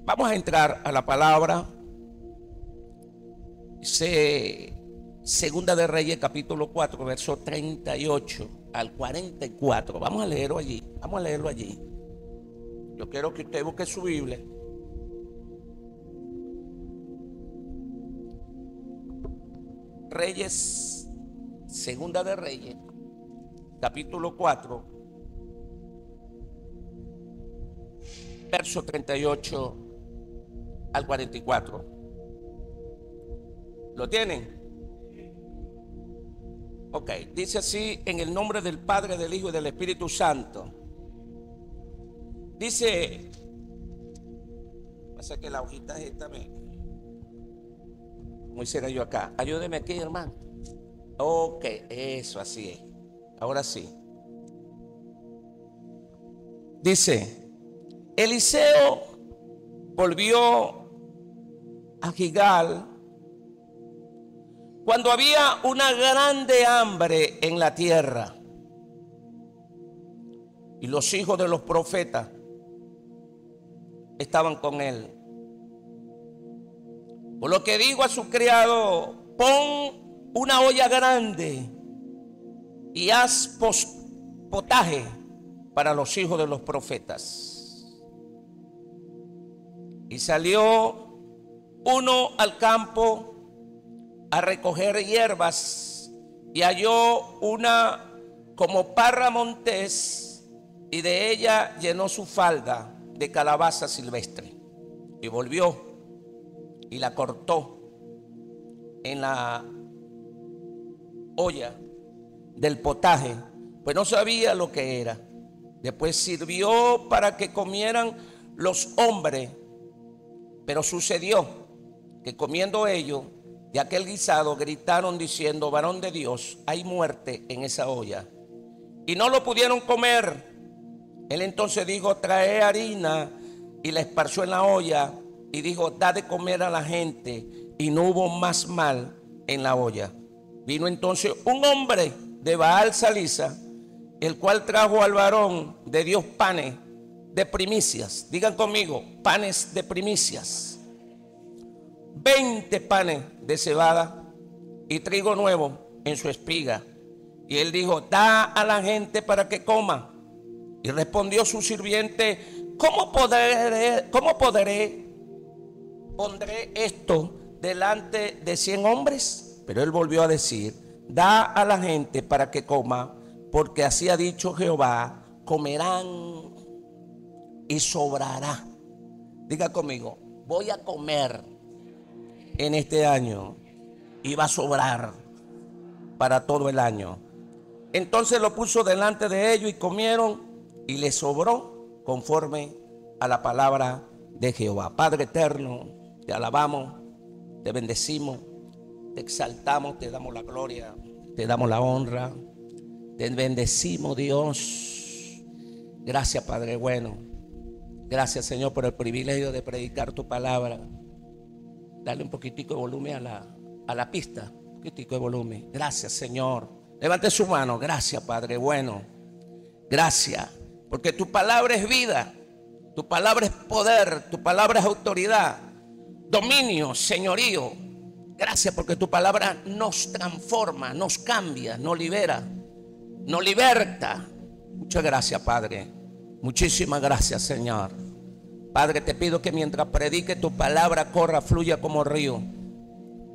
Vamos a entrar a la palabra. Segunda de Reyes, capítulo 4, verso 38 al 44. Vamos a leerlo allí. Vamos a leerlo allí. Yo quiero que usted busque su Biblia. Reyes, Segunda de Reyes, capítulo 4, verso 38 al 44. ¿Lo tienen? Ok, dice así: en el nombre del Padre, del Hijo y del Espíritu Santo. Dice, pasa que la hojita esta ¿cómo hiciera yo acá? Ayúdeme aquí, hermano. Ok, eso, así es. Ahora sí. Dice: Eliseo volvió a Gilgal cuando había una grande hambre en la tierra, y los hijos de los profetas estaban con él. Por lo que digo a su criado: pon una olla grande y haz potaje para los hijos de los profetas. Y salió uno al campo a recoger hierbas, y halló una como parra montés, y de ella llenó su falda de calabaza silvestre, y volvió y la cortó en la olla del potaje, pues no sabía lo que era. Después sirvió para que comieran los hombres, pero sucedió que comiendo ellos de aquel guisado gritaron diciendo: varón de Dios, hay muerte en esa olla. Y no lo pudieron comer. Él entonces dijo: trae harina, y la esparció en la olla, y dijo: da de comer a la gente. Y no hubo más mal en la olla. Vino entonces un hombre de Baal Salisa, el cual trajo al varón de Dios panes de primicias. Digan conmigo: panes de primicias. 20 panes de cebada y trigo nuevo en su espiga. Y él dijo: da a la gente para que coma. Y respondió su sirviente: ¿Cómo pondré esto delante de 100 hombres? Pero él volvió a decir: da a la gente para que coma, porque así ha dicho Jehová: comerán y sobrará. Diga conmigo: voy a comer en este año y va a sobrar para todo el año. Entonces lo puso delante de ellos y comieron, y les sobró conforme a la palabra de Jehová. Padre eterno, te alabamos, te bendecimos, te exaltamos, te damos la gloria, te damos la honra, te bendecimos, Dios. Gracias, Padre bueno. Gracias, Señor, por el privilegio de predicar tu palabra. Dale un poquitico de volumen a la pista, un poquitico de volumen. Gracias, Señor. Levante su mano. Gracias, Padre bueno. Gracias, porque tu palabra es vida, tu palabra es poder, tu palabra es autoridad, dominio, señorío. Gracias porque tu palabra nos transforma, nos cambia, nos libera, nos liberta. Muchas gracias, Padre. Muchísimas gracias, Señor. Padre, te pido que mientras predique tu palabra corra, fluya como río.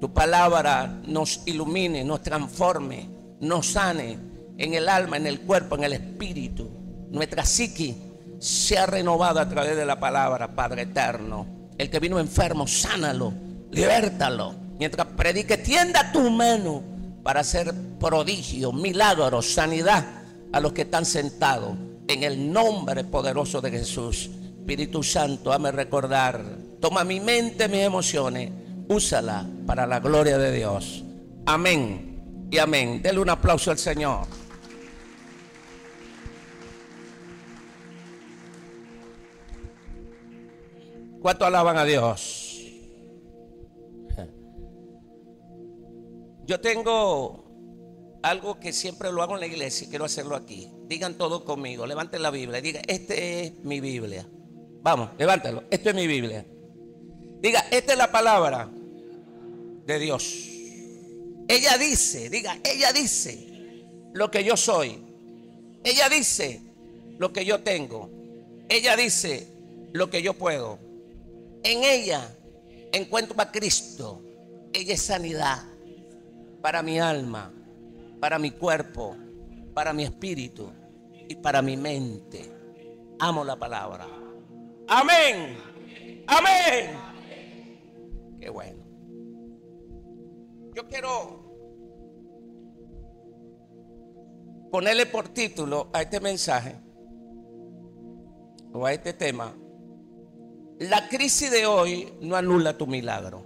Tu palabra nos ilumine, nos transforme, nos sane en el alma, en el cuerpo, en el espíritu. Nuestra psique sea renovada a través de la palabra, Padre eterno. El que vino enfermo, sánalo, libértalo. Mientras predique, tienda tu mano para hacer prodigios, milagros, sanidad a los que están sentados. En el nombre poderoso de Jesús. Espíritu Santo, hazme recordar. Toma mi mente, mis emociones, úsala para la gloria de Dios. Amén y amén. Denle un aplauso al Señor. ¿Cuánto alaban a Dios? Yo tengo algo que siempre lo hago en la iglesia y quiero hacerlo aquí. Digan todo conmigo, levanten la Biblia y digan: esta es mi Biblia. Vamos, levántalo. Esto es mi Biblia. Diga, esta es la palabra de Dios. Ella dice, diga, ella dice lo que yo soy. Ella dice lo que yo tengo. Ella dice lo que yo puedo. En ella encuentro a Cristo. Ella es sanidad para mi alma, para mi cuerpo, para mi espíritu y para mi mente. Amo la palabra. Amén. Amén. Qué bueno. Yo quiero ponerle por título a este mensaje o a este tema: la crisis de hoy no anula tu milagro.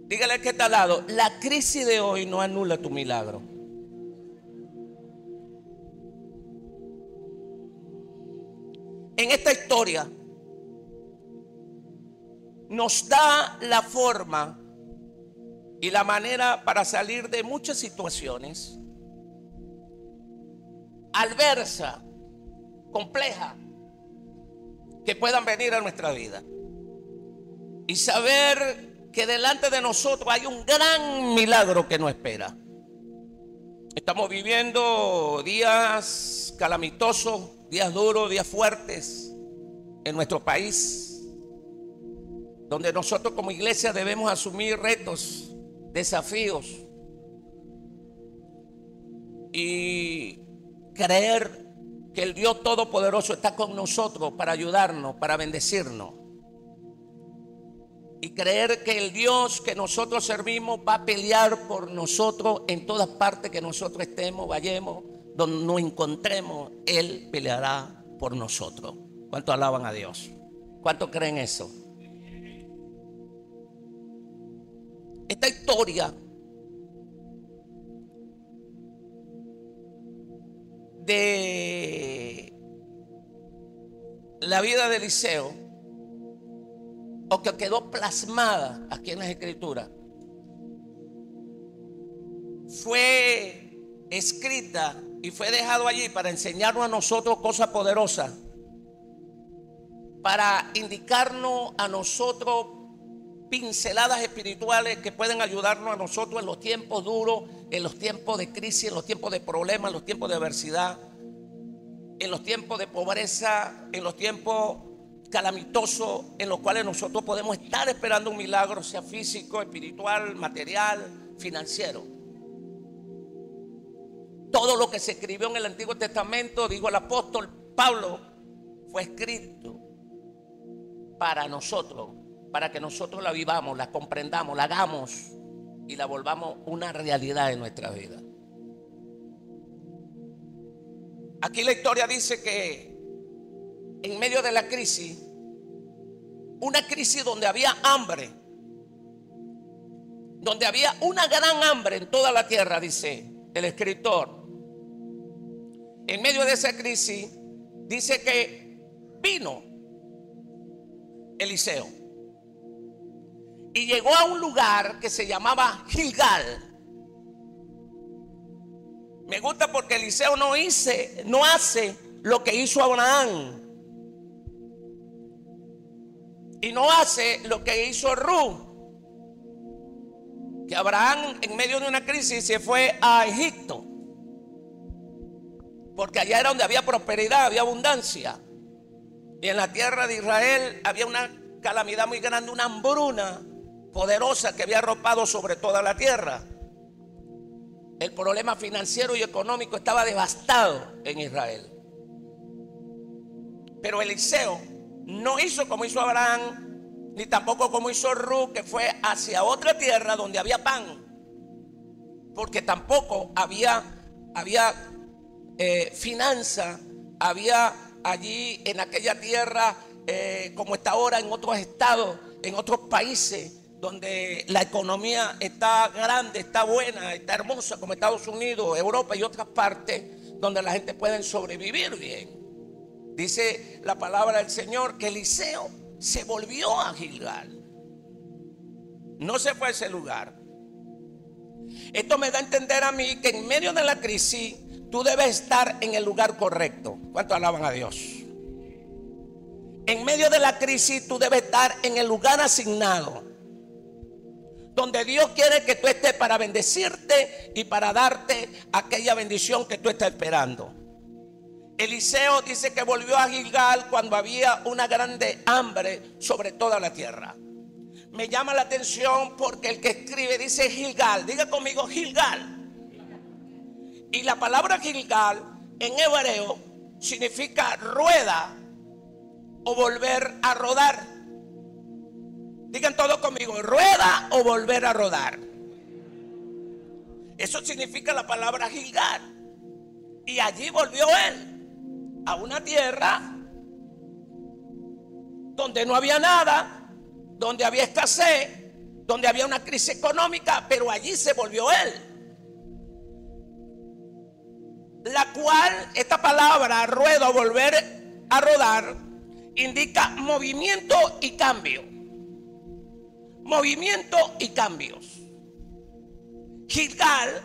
Dígale al que está al lado: la crisis de hoy no anula tu milagro. En esta historia nos da la forma y la manera para salir de muchas situaciones adversas, complejas, que puedan venir a nuestra vida, y saber que delante de nosotros hay un gran milagro que nos espera. Estamos viviendo días calamitosos, días duros, días fuertes en nuestro país, donde nosotros como iglesia debemos asumir retos, desafíos y creer que el Dios Todopoderoso está con nosotros para ayudarnos, para bendecirnos, y creer que el Dios que nosotros servimos va a pelear por nosotros en todas partes que nosotros estemos, vayamos, donde nos encontremos. Él peleará por nosotros. ¿Cuántos alaban a Dios? ¿Cuántos creen eso? Esta historia de la vida de Eliseo, o que quedó plasmada aquí en las Escrituras, fue escrita y fue dejado allí para enseñarnos a nosotros cosas poderosas, para indicarnos a nosotros pinceladas espirituales que pueden ayudarnos a nosotros en los tiempos duros, en los tiempos de crisis, en los tiempos de problemas, en los tiempos de adversidad, en los tiempos de pobreza, en los tiempos calamitosos en los cuales nosotros podemos estar esperando un milagro, sea físico, espiritual, material, financiero. Todo lo que se escribió en el Antiguo Testamento, dijo el apóstol Pablo, fue escrito para nosotros, para que nosotros la vivamos, la comprendamos, la hagamos y la volvamos una realidad en nuestra vida. Aquí la historia dice que en medio de la crisis, una crisis donde había hambre, donde había una gran hambre en toda la tierra, dice el escritor. En medio de esa crisis, dice que vino Eliseo y llegó a un lugar que se llamaba Gilgal. Me gusta porque Eliseo no hace lo que hizo Abraham, y no hace lo que hizo Ruth, que Abraham en medio de una crisis se fue a Egipto, porque allá era donde había prosperidad, había abundancia, y en la tierra de Israel había una calamidad muy grande, una hambruna poderosa que había arropado sobre toda la tierra. El problema financiero y económico estaba devastado en Israel. Pero Eliseo no hizo como hizo Abraham, ni tampoco como hizo Ruth, que fue hacia otra tierra donde había pan, porque tampoco había finanza, había allí en aquella tierra, como está ahora en otros estados, en otros países, donde la economía está grande, está buena, está hermosa, como Estados Unidos, Europa y otras partes, donde la gente puede sobrevivir bien. Dice la palabra del Señor que Eliseo se volvió a Gilgal. No se fue a ese lugar. Esto me da a entender a mí que en medio de la crisis tú debes estar en el lugar correcto. ¿Cuántos alaban a Dios? En medio de la crisis tú debes estar en el lugar asignado, donde Dios quiere que tú estés para bendecirte y para darte aquella bendición que tú estás esperando. Eliseo dice que volvió a Gilgal cuando había una grande hambre sobre toda la tierra. Me llama la atención porque el que escribe dice Gilgal. Diga conmigo Gilgal. Y la palabra Gilgal en hebreo significa rueda o volver a rodar. Digan todo conmigo, rueda o volver a rodar. Eso significa la palabra Gilgal. Y allí volvió él a una tierra donde no había nada, donde había escasez, donde había una crisis económica, pero allí se volvió él. La cual, esta palabra, rueda o volver a rodar, indica movimiento y cambio. Movimiento y cambios. Gilgal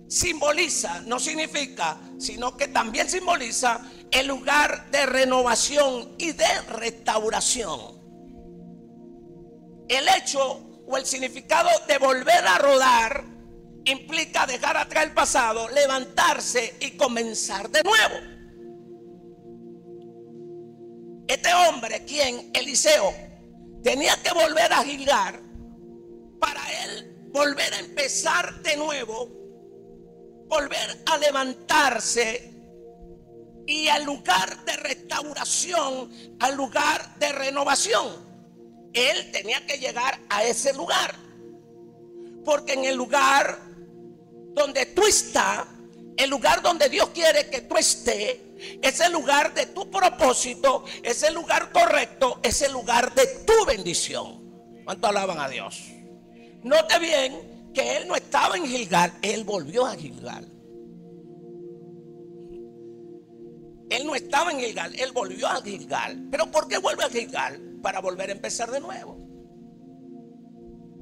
simboliza, no significa, sino que también simboliza el lugar de renovación y de restauración. El hecho o el significado de volver a rodar implica dejar atrás el pasado, levantarse y comenzar de nuevo. Este hombre, quien Eliseo, tenía que volver a Gilgal para él volver a empezar de nuevo, volver a levantarse y al lugar de restauración, al lugar de renovación. Él tenía que llegar a ese lugar, porque en el lugar donde tú estás, el lugar donde Dios quiere que tú estés, es el lugar de tu propósito, es el lugar correcto, es el lugar de tu bendición. ¿Cuánto alaban a Dios? Note bien que él no estaba en Gilgal, él volvió a Gilgal. Él no estaba en Gilgal, él volvió a Gilgal. ¿Pero por qué vuelve a Gilgal? Para volver a empezar de nuevo.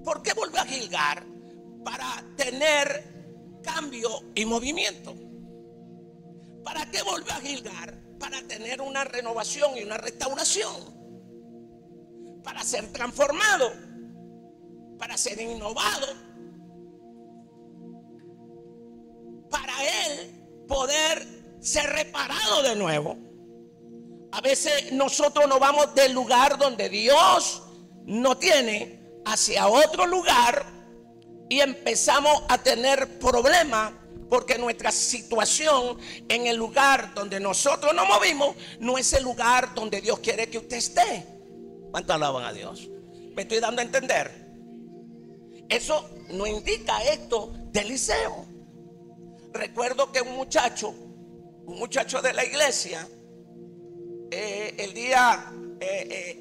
¿Por qué volvió a Gilgal? Para tener cambio y movimiento. ¿Para qué volvió a Gilgal? Para tener una renovación y una restauración. Para ser transformado. Para ser innovado. Para él poder ser reparado de nuevo. A veces nosotros nos vamos del lugar donde Dios nos tiene hacia otro lugar y empezamos a tener problemas porque nuestra situación en el lugar donde nosotros nos movimos no es el lugar donde Dios quiere que usted esté. ¿Cuánto alaban a Dios? ¿Me estoy dando a entender? Eso no indica esto de Eliseo. Recuerdo que un muchacho de la iglesia,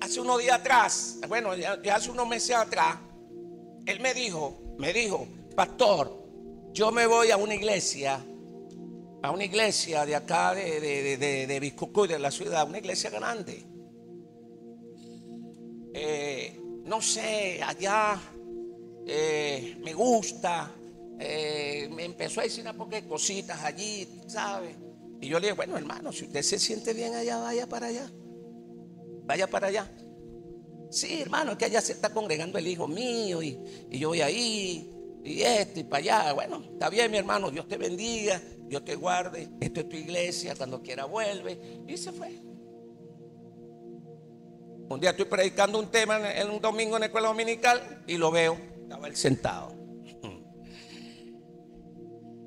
hace unos días atrás, bueno, ya hace unos meses atrás, él me dijo, pastor, yo me voy a una iglesia de acá de Biscucuy, de la ciudad, una iglesia grande. No sé, allá me gusta. Me empezó a decir una poca de cositas allí, ¿sabe? Y yo le dije, bueno, hermano, si usted se siente bien allá, vaya para allá. Vaya para allá. Sí, hermano, es que allá se está congregando el hijo mío y yo voy ahí y y para allá. Bueno, está bien, mi hermano, Dios te bendiga, Dios te guarde. Esto es tu iglesia, cuando quiera vuelve. Y se fue. Un día estoy predicando un tema en un domingo en la escuela dominical y lo veo, estaba él sentado.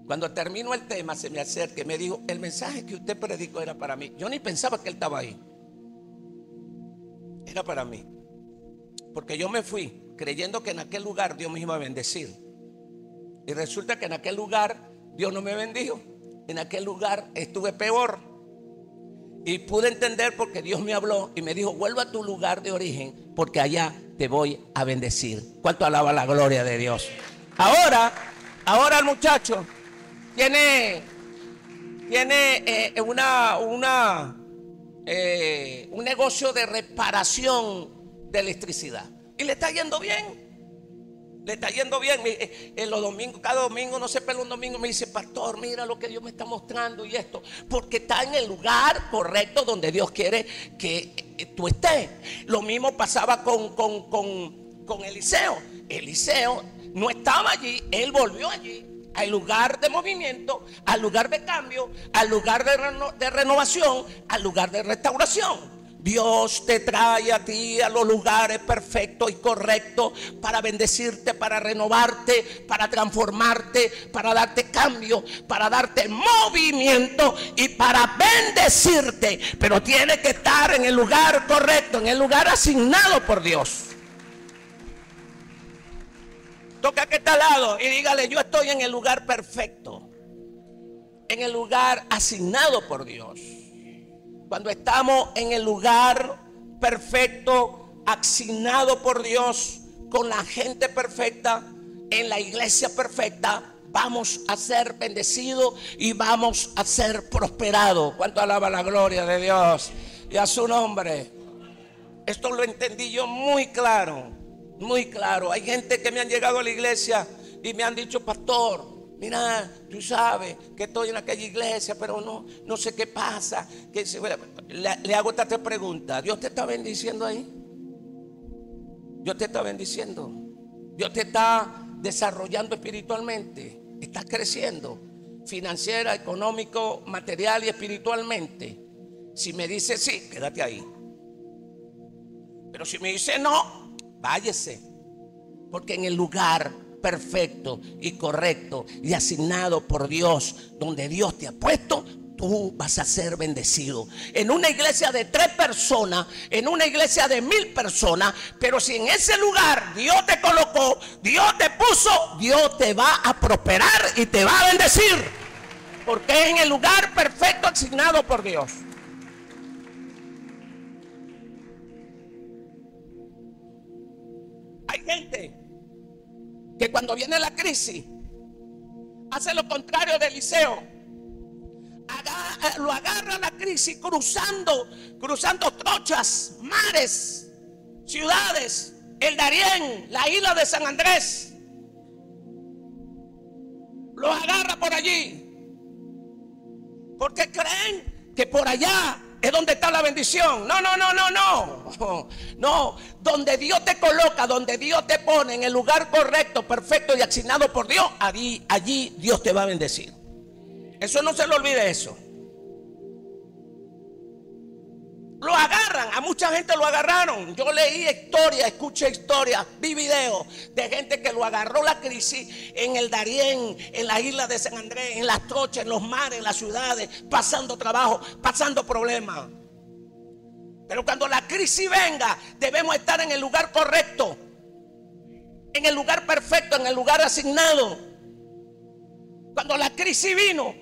Cuando terminó el tema, se me acerca y me dijo, el mensaje que usted predicó era para mí. Yo ni pensaba que él estaba ahí. Era para mí. Porque yo me fui creyendo que en aquel lugar Dios me iba a bendecir. Y resulta que en aquel lugar Dios no me bendijo. En aquel lugar estuve peor. Y pude entender porque Dios me habló y me dijo, vuelva a tu lugar de origen, porque allá te voy a bendecir. ¿Cuánto alaba la gloria de Dios? Ahora el muchacho tiene un negocio de reparación de electricidad y le está yendo bien. Le está yendo bien. En los domingos, cada domingo, no se pela un domingo, me dice: pastor, mira lo que Dios me está mostrando y esto. Porque está en el lugar correcto donde Dios quiere que tú estés. Lo mismo pasaba con Eliseo. Eliseo no estaba allí, él volvió allí, al lugar de movimiento, al lugar de cambio, al lugar de renovación, al lugar de restauración. Dios te trae a ti a los lugares perfectos y correctos para bendecirte, para renovarte, para transformarte, para darte cambio, para darte movimiento y para bendecirte. Pero tiene que estar en el lugar correcto, en el lugar asignado por Dios. Toca que está al lado y dígale: yo estoy en el lugar perfecto, en el lugar asignado por Dios. Cuando estamos en el lugar perfecto, asignado por Dios, con la gente perfecta, en la iglesia perfecta, vamos a ser bendecidos y vamos a ser prosperados. ¿Cuánto alaba la gloria de Dios y a su nombre? Esto lo entendí yo muy claro, muy claro. Hay gente que me han llegado a la iglesia y me han dicho: pastor, mira, tú sabes que estoy en aquella iglesia, pero no sé qué pasa. Le hago esta pregunta: ¿Dios te está bendiciendo ahí? ¿Dios te está bendiciendo? ¿Dios te está desarrollando espiritualmente? ¿Estás creciendo financiera, económico, material y espiritualmente? Si me dice sí, quédate ahí. Pero si me dice no, váyese. Porque en el lugar perfecto y correcto y asignado por Dios, donde Dios te ha puesto, tú vas a ser bendecido. En una iglesia de 3 personas, en una iglesia de 1000 personas, pero si en ese lugar Dios te colocó, Dios te puso, Dios te va a prosperar y te va a bendecir, porque es en el lugar perfecto asignado por Dios. Hay gente que cuando viene la crisis hace lo contrario de Eliseo. Lo agarra la crisis cruzando trochas, mares, ciudades, el Darién, la isla de San Andrés. Los agarra por allí porque creen que por allá es donde está la bendición. No, donde Dios te coloca, donde Dios te pone en el lugar correcto, perfecto y asignado por Dios, allí Dios te va a bendecir. Eso no se le olvide eso. Lo agarran, a mucha gente lo agarraron. Yo leí historias, escuché historias, vi videos de gente que lo agarró la crisis en el Darién, en la isla de San Andrés, en las trochas, en los mares, en las ciudades, pasando trabajo, pasando problemas. Pero cuando la crisis venga, debemos estar en el lugar correcto, en el lugar perfecto, en el lugar asignado. Cuando la crisis vino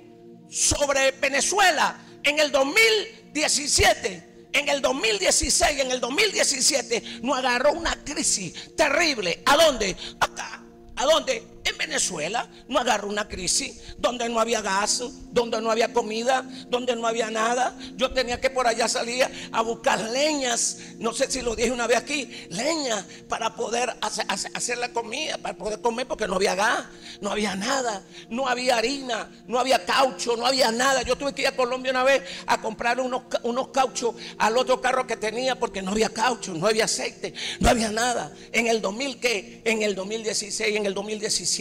sobre Venezuela en el 2017, en el 2016, en el 2017 nos agarró una crisis terrible. ¿A dónde? Acá. ¿A dónde? En Venezuela nos agarró una crisis donde no había gas, donde no había comida, donde no había nada. Yo tenía que por allá salir a buscar leñas, no sé si lo dije una vez aquí, leña para poder hacer la comida, para poder comer, porque no había gas, no había nada, no había harina, no había caucho, no había nada. Yo tuve que ir a Colombia una vez a comprar unos cauchos al otro carro que tenía, porque no había caucho, no había aceite, no había nada. En el 2016, en el 2017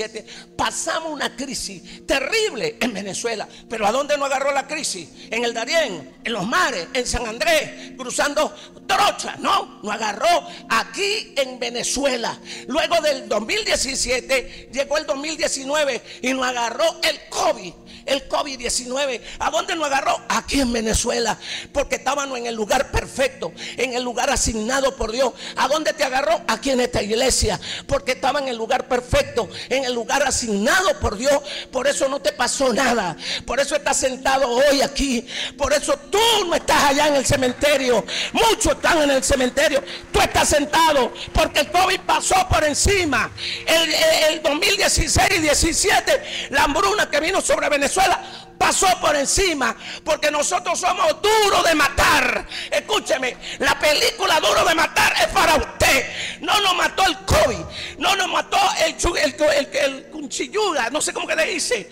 pasamos una crisis terrible en Venezuela. Pero ¿a dónde nos agarró la crisis? En el Darién, en los mares, en San Andrés, cruzando trochas. No, nos agarró aquí en Venezuela. Luego del 2017 llegó el 2019 y nos agarró el COVID-19. ¿A dónde nos agarró? Aquí en Venezuela, porque estábamos en el lugar perfecto, en el lugar asignado por Dios. ¿A dónde te agarró? Aquí en esta iglesia, porque estaba en el lugar perfecto, en el lugar asignado por Dios. Por eso no te pasó nada, por eso estás sentado hoy aquí, por eso tú no estás allá en el cementerio. Muchos están en el cementerio, tú estás sentado porque el COVID pasó por encima. El 2016 y 17, la hambruna que vino sobre Venezuela Venezuela pasó por encima, porque nosotros somos duros de matar. Escúcheme, la película Duro de Matar es para usted. No nos mató el COVID, no nos mató el cunchilluga, no sé cómo que le dice,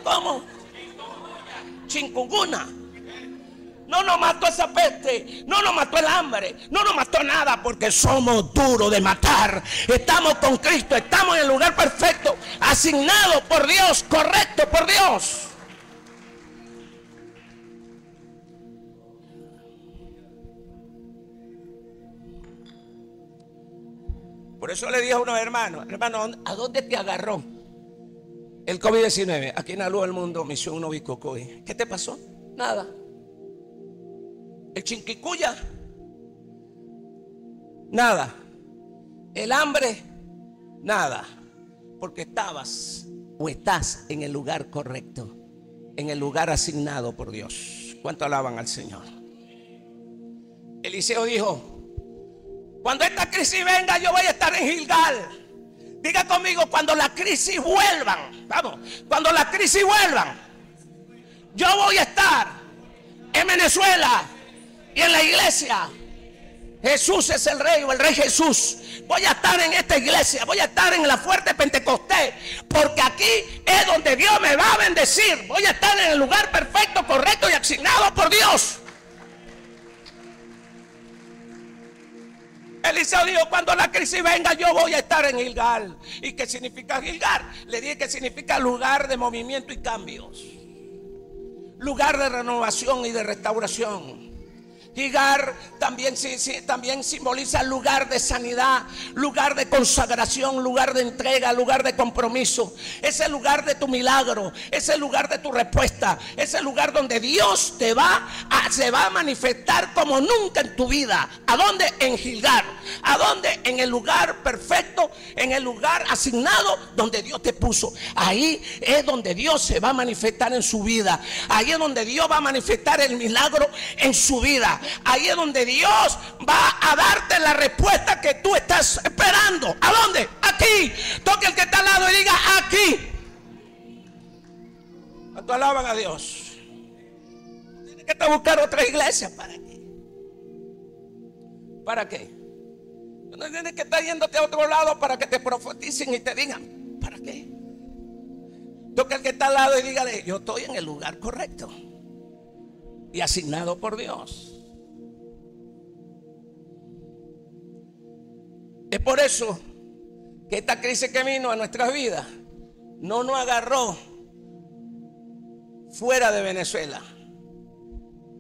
¿cómo? Chikungunya. No nos mató esa peste, no nos mató el hambre, no nos mató nada, porque somos duros de matar. Estamos con Cristo, estamos en el lugar perfecto, asignado por Dios, correcto por Dios. Por eso le dije a unos hermanos, hermano, ¿a dónde te agarró el COVID-19? Aquí en Alú del Mundo, Misión Uno Bicocoy. ¿Qué te pasó? Nada. El chinquicuya, nada. El hambre, nada. Porque estabas o estás en el lugar correcto, en el lugar asignado por Dios. ¿Cuánto alaban al Señor? Eliseo dijo: cuando esta crisis venga, yo voy a estar en Gilgal. Diga conmigo: cuando la crisis vuelvan. Vamos, cuando la crisis vuelvan, yo voy a estar en Venezuela y en la iglesia. Jesús es el rey, o el rey Jesús. Voy a estar en esta iglesia, voy a estar en la Fuerte Pentecostés, porque aquí es donde Dios me va a bendecir. Voy a estar en el lugar perfecto, correcto y asignado por Dios. Eliseo dijo: cuando la crisis venga, yo voy a estar en Gilgal. ¿Y qué significa Gilgal? Le dije que significa lugar de movimiento y cambios, lugar de renovación y de restauración. Gilgal también simboliza lugar de sanidad, lugar de consagración, lugar de entrega, lugar de compromiso. Es el lugar de tu milagro, es el lugar de tu respuesta, es el lugar donde Dios se va a manifestar como nunca en tu vida. ¿A dónde? En Gilgal. ¿A dónde? En el lugar perfecto, en el lugar asignado donde Dios te puso. Ahí es donde Dios se va a manifestar en su vida. Ahí es donde Dios va a manifestar el milagro en su vida. Ahí es donde Dios va a darte la respuesta que tú estás esperando. ¿A dónde? Aquí. Toque el que está al lado y diga: aquí. ¿Cuánto alaban a Dios? Tienes que buscar otra iglesia. ¿Para qué? ¿Para qué? No tienes que estar yéndote a otro lado para que te profeticen y te digan: ¿para qué? Toque el que está al lado y dígale: yo estoy en el lugar correcto y asignado por Dios. Es por eso que esta crisis que vino a nuestras vidas no nos agarró fuera de Venezuela,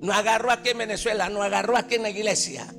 nos agarró aquí en Venezuela, nos agarró aquí en la iglesia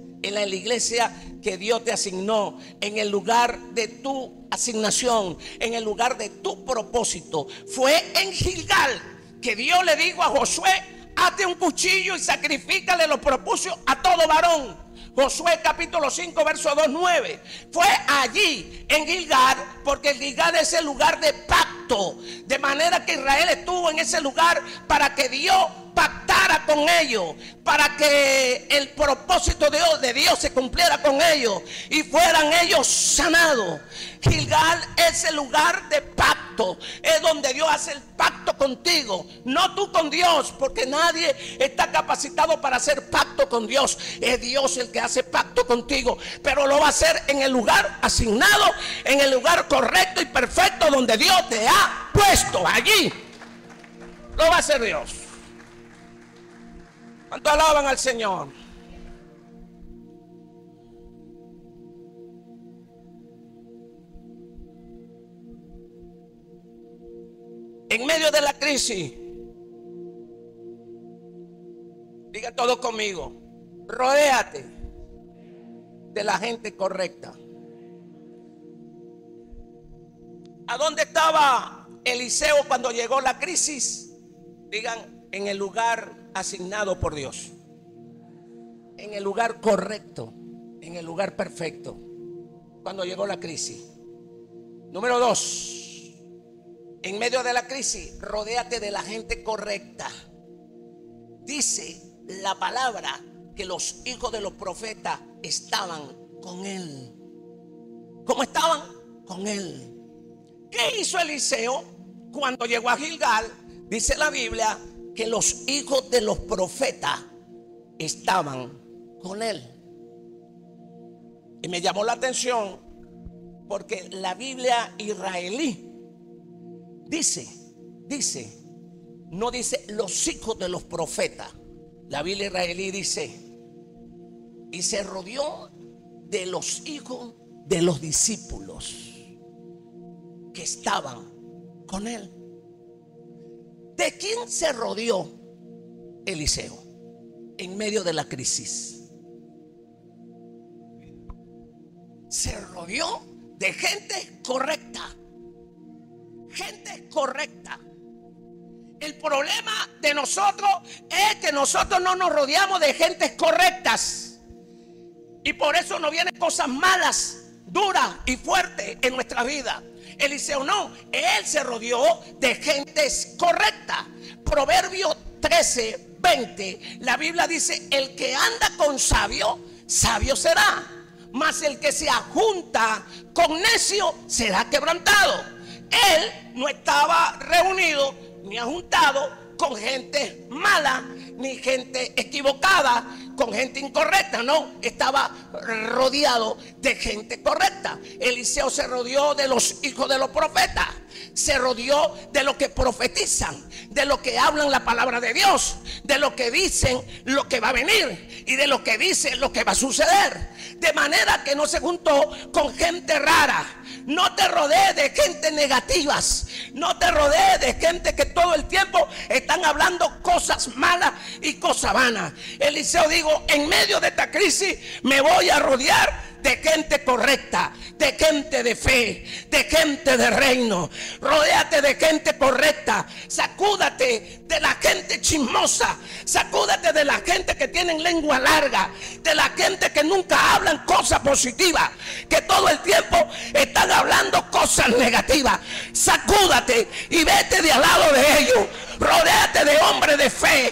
que Dios te asignó, en el lugar de tu asignación, en el lugar de tu propósito. Fue en Gilgal que Dios le dijo a Josué: hazte un cuchillo y sacrifícale los propicios a todo varón. Josué capítulo 5 verso 2-9. Fue allí en Gilgal, porque Gilgal es el lugar de pacto, de manera que Israel estuvo en ese lugar para que Dios pactara con ellos, para que el propósito de Dios se cumpliera con ellos y fueran ellos sanados. Gilgal es el lugar de pacto, es donde Dios hace el pacto contigo, no tú con Dios, porque nadie está capacitado para hacer pacto con Dios. Es Dios el que hace pacto contigo, pero lo va a hacer en el lugar asignado, en el lugar correcto y perfecto donde Dios te ha puesto. Allí lo va a hacer Dios. ¿Cuánto alaban al Señor? En medio de la crisis, diga todo conmigo: rodéate de la gente correcta. ¿A dónde estaba Eliseo cuando llegó la crisis? Digan: en el lugar asignado por Dios, en el lugar correcto, en el lugar perfecto, cuando llegó la crisis. Número 2, en medio de la crisis, rodéate de la gente correcta. Dice la palabra que los hijos de los profetas estaban con él. ¿Cómo estaban? Con él. ¿Qué hizo Eliseo cuando llegó a Gilgal? Dice la Biblia que los hijos de los profetas estaban con él. Y me llamó la atención porque la Biblia israelí dice, no dice los hijos de los profetas. La Biblia israelí dice, y se rodeó de los hijos de los discípulos que estaban con él. ¿De quién se rodeó Eliseo en medio de la crisis? Se rodeó de gente correcta. Gente correcta. El problema de nosotros es que nosotros no nos rodeamos de gentes correctas. Y por eso nos vienen cosas malas, duras y fuertes en nuestra vida. Eliseo no, él se rodeó de gentes correctas. Proverbios 13:20, la Biblia dice: el que anda con sabio, sabio será, mas el que se ajunta con necio será quebrantado. Él no estaba reunido ni ajuntado con gente mala, ni gente equivocada, con gente incorrecta. No, estaba rodeado de gente correcta. Eliseo se rodeó de los hijos de los profetas. Se rodeó de los que profetizan, de los que hablan la palabra de Dios, de los que dicen lo que va a venir y de los que dicen lo que va a suceder. De manera que no se juntó con gente rara. No te rodees de gente negativas. No te rodees de gente que todo el tiempo están hablando cosas malas y cosas vanas. Eliseo dijo: en medio de esta crisis me voy a rodear de gente correcta, de gente de fe, de gente de reino. Rodéate de gente correcta. Sacúdate de la gente chismosa. Sacúdate de la gente que tienen lengua larga, de la gente que nunca hablan cosas positivas, que todo el tiempo están hablando cosas negativas. Sacúdate y vete de al lado de ellos. Rodéate de hombres de fe,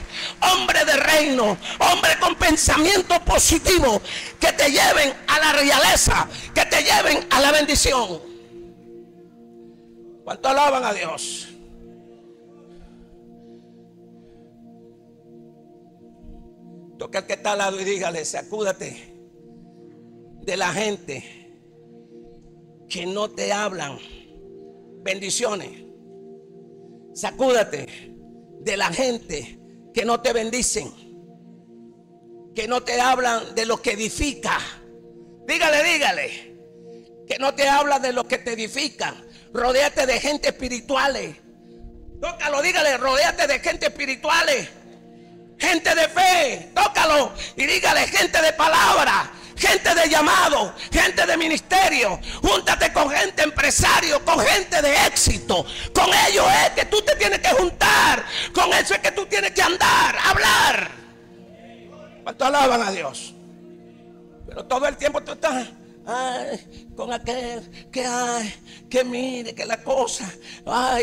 hombres de reino, hombres con pensamiento positivo, que te lleven a la realeza, que te lleven a la bendición. ¿Cuánto alaban a Dios? Toca al que está al lado y dígale: sacúdate de la gente que no te hablan bendiciones. Sacúdate de la gente que no te bendicen, que no te hablan de lo que edifica. Dígale que no te habla de lo que te edifica. Rodéate de gente espirituales. Tócalo, dígale: rodéate de gente espirituales, gente de fe. Tócalo y dígale: gente de palabra, gente de llamado, gente de ministerio. Júntate con gente empresario, con gente de éxito. Con ellos es que tú te tienes que juntar. Con eso es que tú tienes que andar, hablar. ¿Cuánto alaban a Dios? Pero todo el tiempo tú estás con aquel que mire, que la cosa,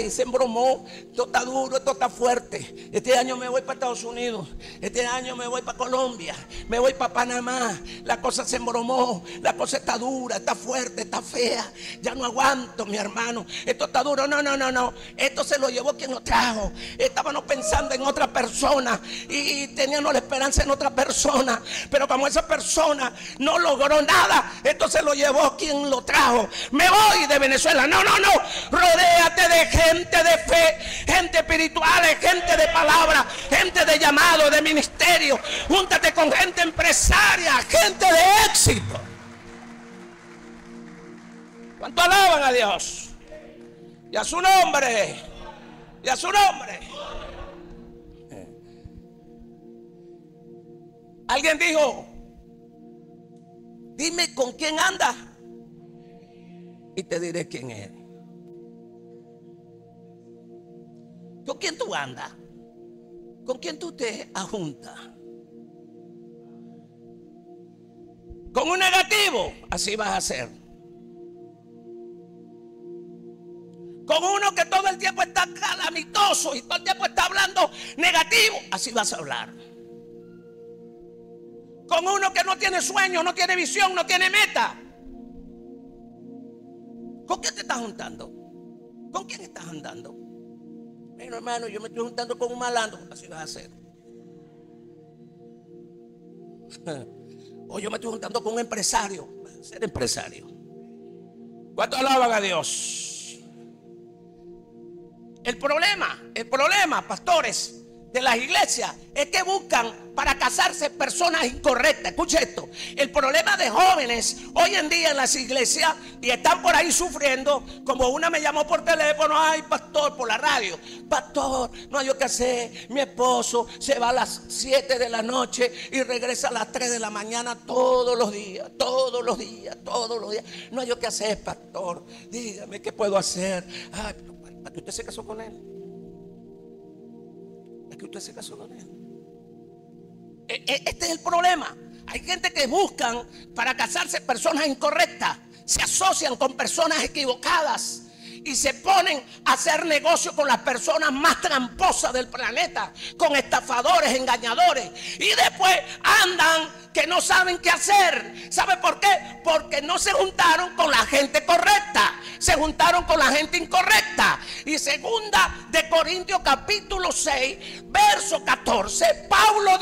se embromó, esto está duro, esto está fuerte. Este año me voy para Estados Unidos, este año me voy para Colombia, me voy para Panamá. La cosa se embromó, la cosa está dura, está fuerte, está fea. Ya no aguanto, mi hermano, esto está duro. No, esto se lo llevó quien lo trajo. Estábamos pensando en otra persona y teníamos la esperanza en otra persona, pero como esa persona no logró nada, esto se lo llevó quien lo trajo. Me voy de Venezuela. No. Rodéate de gente de fe, gente espiritual, gente de palabra, gente de llamado, de ministerio. Júntate con gente empresaria, gente de éxito. ¿Cuánto alaban a Dios? Y a su nombre. Y a su nombre. Alguien dijo: dime con quién andas y te diré quién eres. ¿Con quién tú andas? ¿Con quién tú te ajuntas? ¿Con un negativo? Así vas a ser. Con uno que todo el tiempo está calamitoso y todo el tiempo está hablando negativo, así vas a hablar. Con uno que no tiene sueño, no tiene visión, no tiene meta. ¿Con quién te estás juntando? ¿Con quién estás andando? Bueno, hermano, yo me estoy juntando con un malandro. Así vas a hacer. O yo me estoy juntando con un empresario. Vas a ser empresario. ¿Cuánto alaban a Dios? El problema, pastores de las iglesias, es que buscan para casarse personas incorrectas. Escuche esto: el problema de jóvenes hoy en día en las iglesias, y están por ahí sufriendo, como una me llamó por teléfono, ay pastor, por la radio, pastor, no hay yo qué hacer, mi esposo se va a las 7 de la noche y regresa a las 3 de la mañana todos los días, no hay yo qué hacer, pastor, dígame qué puedo hacer. Ay, ¿para qué usted se casó con él? Que usted se casó con él. Este es el problema. Hay gente que buscan para casarse personas incorrectas, se asocian con personas equivocadas y se ponen a hacer negocio con las personas más tramposas del planeta, con estafadores, engañadores, y después andan que no saben qué hacer. ¿Sabe por qué? Porque no se juntaron con la gente correcta, se juntaron con la gente incorrecta. Y segunda de Corintios capítulo 6 verso 14, Pablo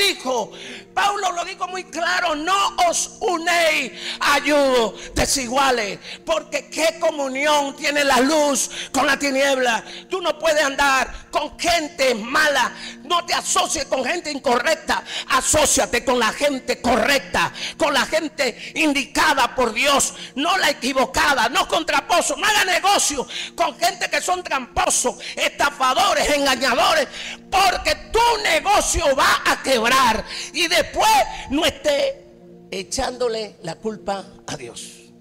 lo dijo muy claro: no os unéis a yugo desiguales, porque qué comunión tiene la luz con la tiniebla. Tú no puedes andar con gente mala, no te asocies con gente incorrecta, asóciate con la gente correcta, con la gente indicada por Dios, no la equivocada, no con tramposos. No haga negocio con gente que son tramposos, estafadores, engañadores, porque tu negocio va a quebrar y después no esté echándole la culpa a Dios.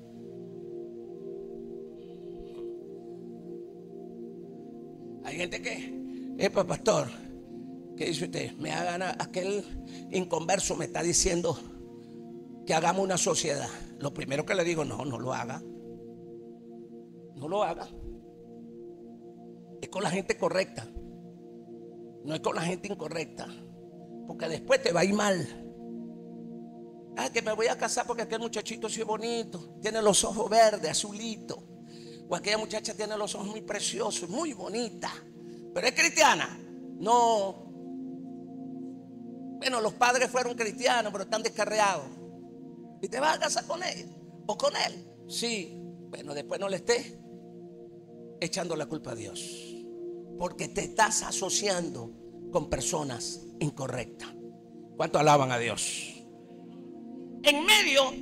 Hay gente que, pastor, ¿qué dice usted? Me hagan aquel inconverso me está diciendo que hagamos una sociedad. Lo primero que le digo: no lo haga. No lo haga. Es con la gente correcta, no es con la gente incorrecta, porque después te va a ir mal. Ah, que me voy a casar porque aquel muchachito sí es bonito, tiene los ojos verdes, azulitos, o aquella muchacha tiene los ojos muy preciosos, muy bonita, pero es cristiana. No. Bueno, los padres fueron cristianos, pero están descarriados. ¿Y te vas a casar con ella o con él? Sí. Bueno, después no le estés echando la culpa a Dios, porque te estás asociando con personas incorrectas. ¿Cuánto alaban a Dios? En medio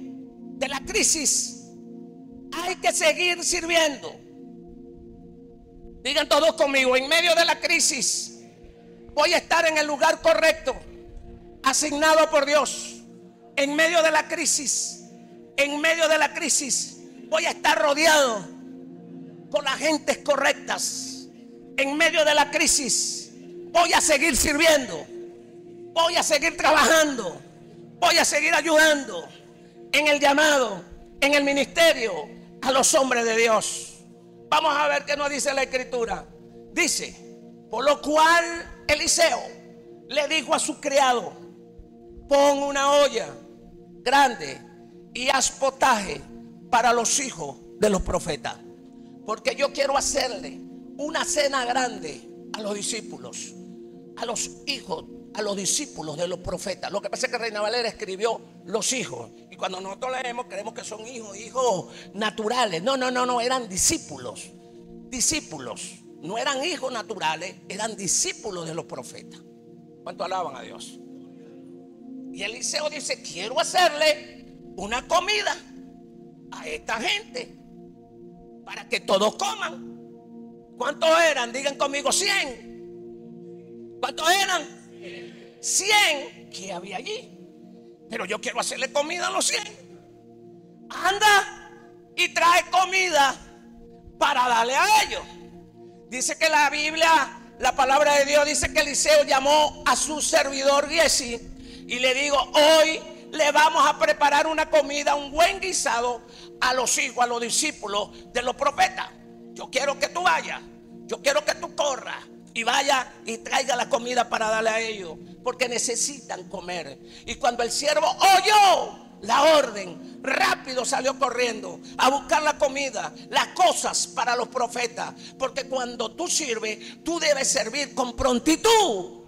de la crisis hay que seguir sirviendo. Digan todos conmigo: en medio de la crisis voy a estar en el lugar correcto, asignado por Dios. En medio de la crisis voy a estar rodeado con las gentes correctas. En medio de la crisis voy a seguir sirviendo, voy a seguir trabajando, voy a seguir ayudando en el llamado, en el ministerio a los hombres de Dios. Vamos a ver qué nos dice la Escritura. Dice: por lo cual Eliseo le dijo a su criado: pon una olla grande y haz potaje para los hijos de los profetas, porque yo quiero hacerle una cena grande a los discípulos, a los hijos, a los discípulos de los profetas. Lo que pasa es que Reina Valera escribió los hijos, y cuando nosotros leemos creemos que son hijos naturales. No, eran discípulos. No eran hijos naturales, eran discípulos de los profetas. ¿Cuánto alaban a Dios? Y Eliseo dice: quiero hacerle una comida a esta gente para que todos coman. ¿Cuántos eran? Digan conmigo: 100. ¿Cuántos eran? 100 que había allí. Pero yo quiero hacerle comida a los 100. Anda y trae comida para darle a ellos. Dice que la Biblia, la palabra de Dios dice que Eliseo llamó a su servidor Giesi y le digo: hoy le vamos a preparar una comida, un buen guisado a los hijos, a los discípulos de los profetas. Yo quiero que tú vayas, yo quiero que tú corras y vaya y traiga la comida para darle a ellos, porque necesitan comer. Y cuando el siervo oyó la orden, rápido salió corriendo a buscar la comida, las cosas para los profetas. Porque cuando tú sirves, tú debes servir con prontitud.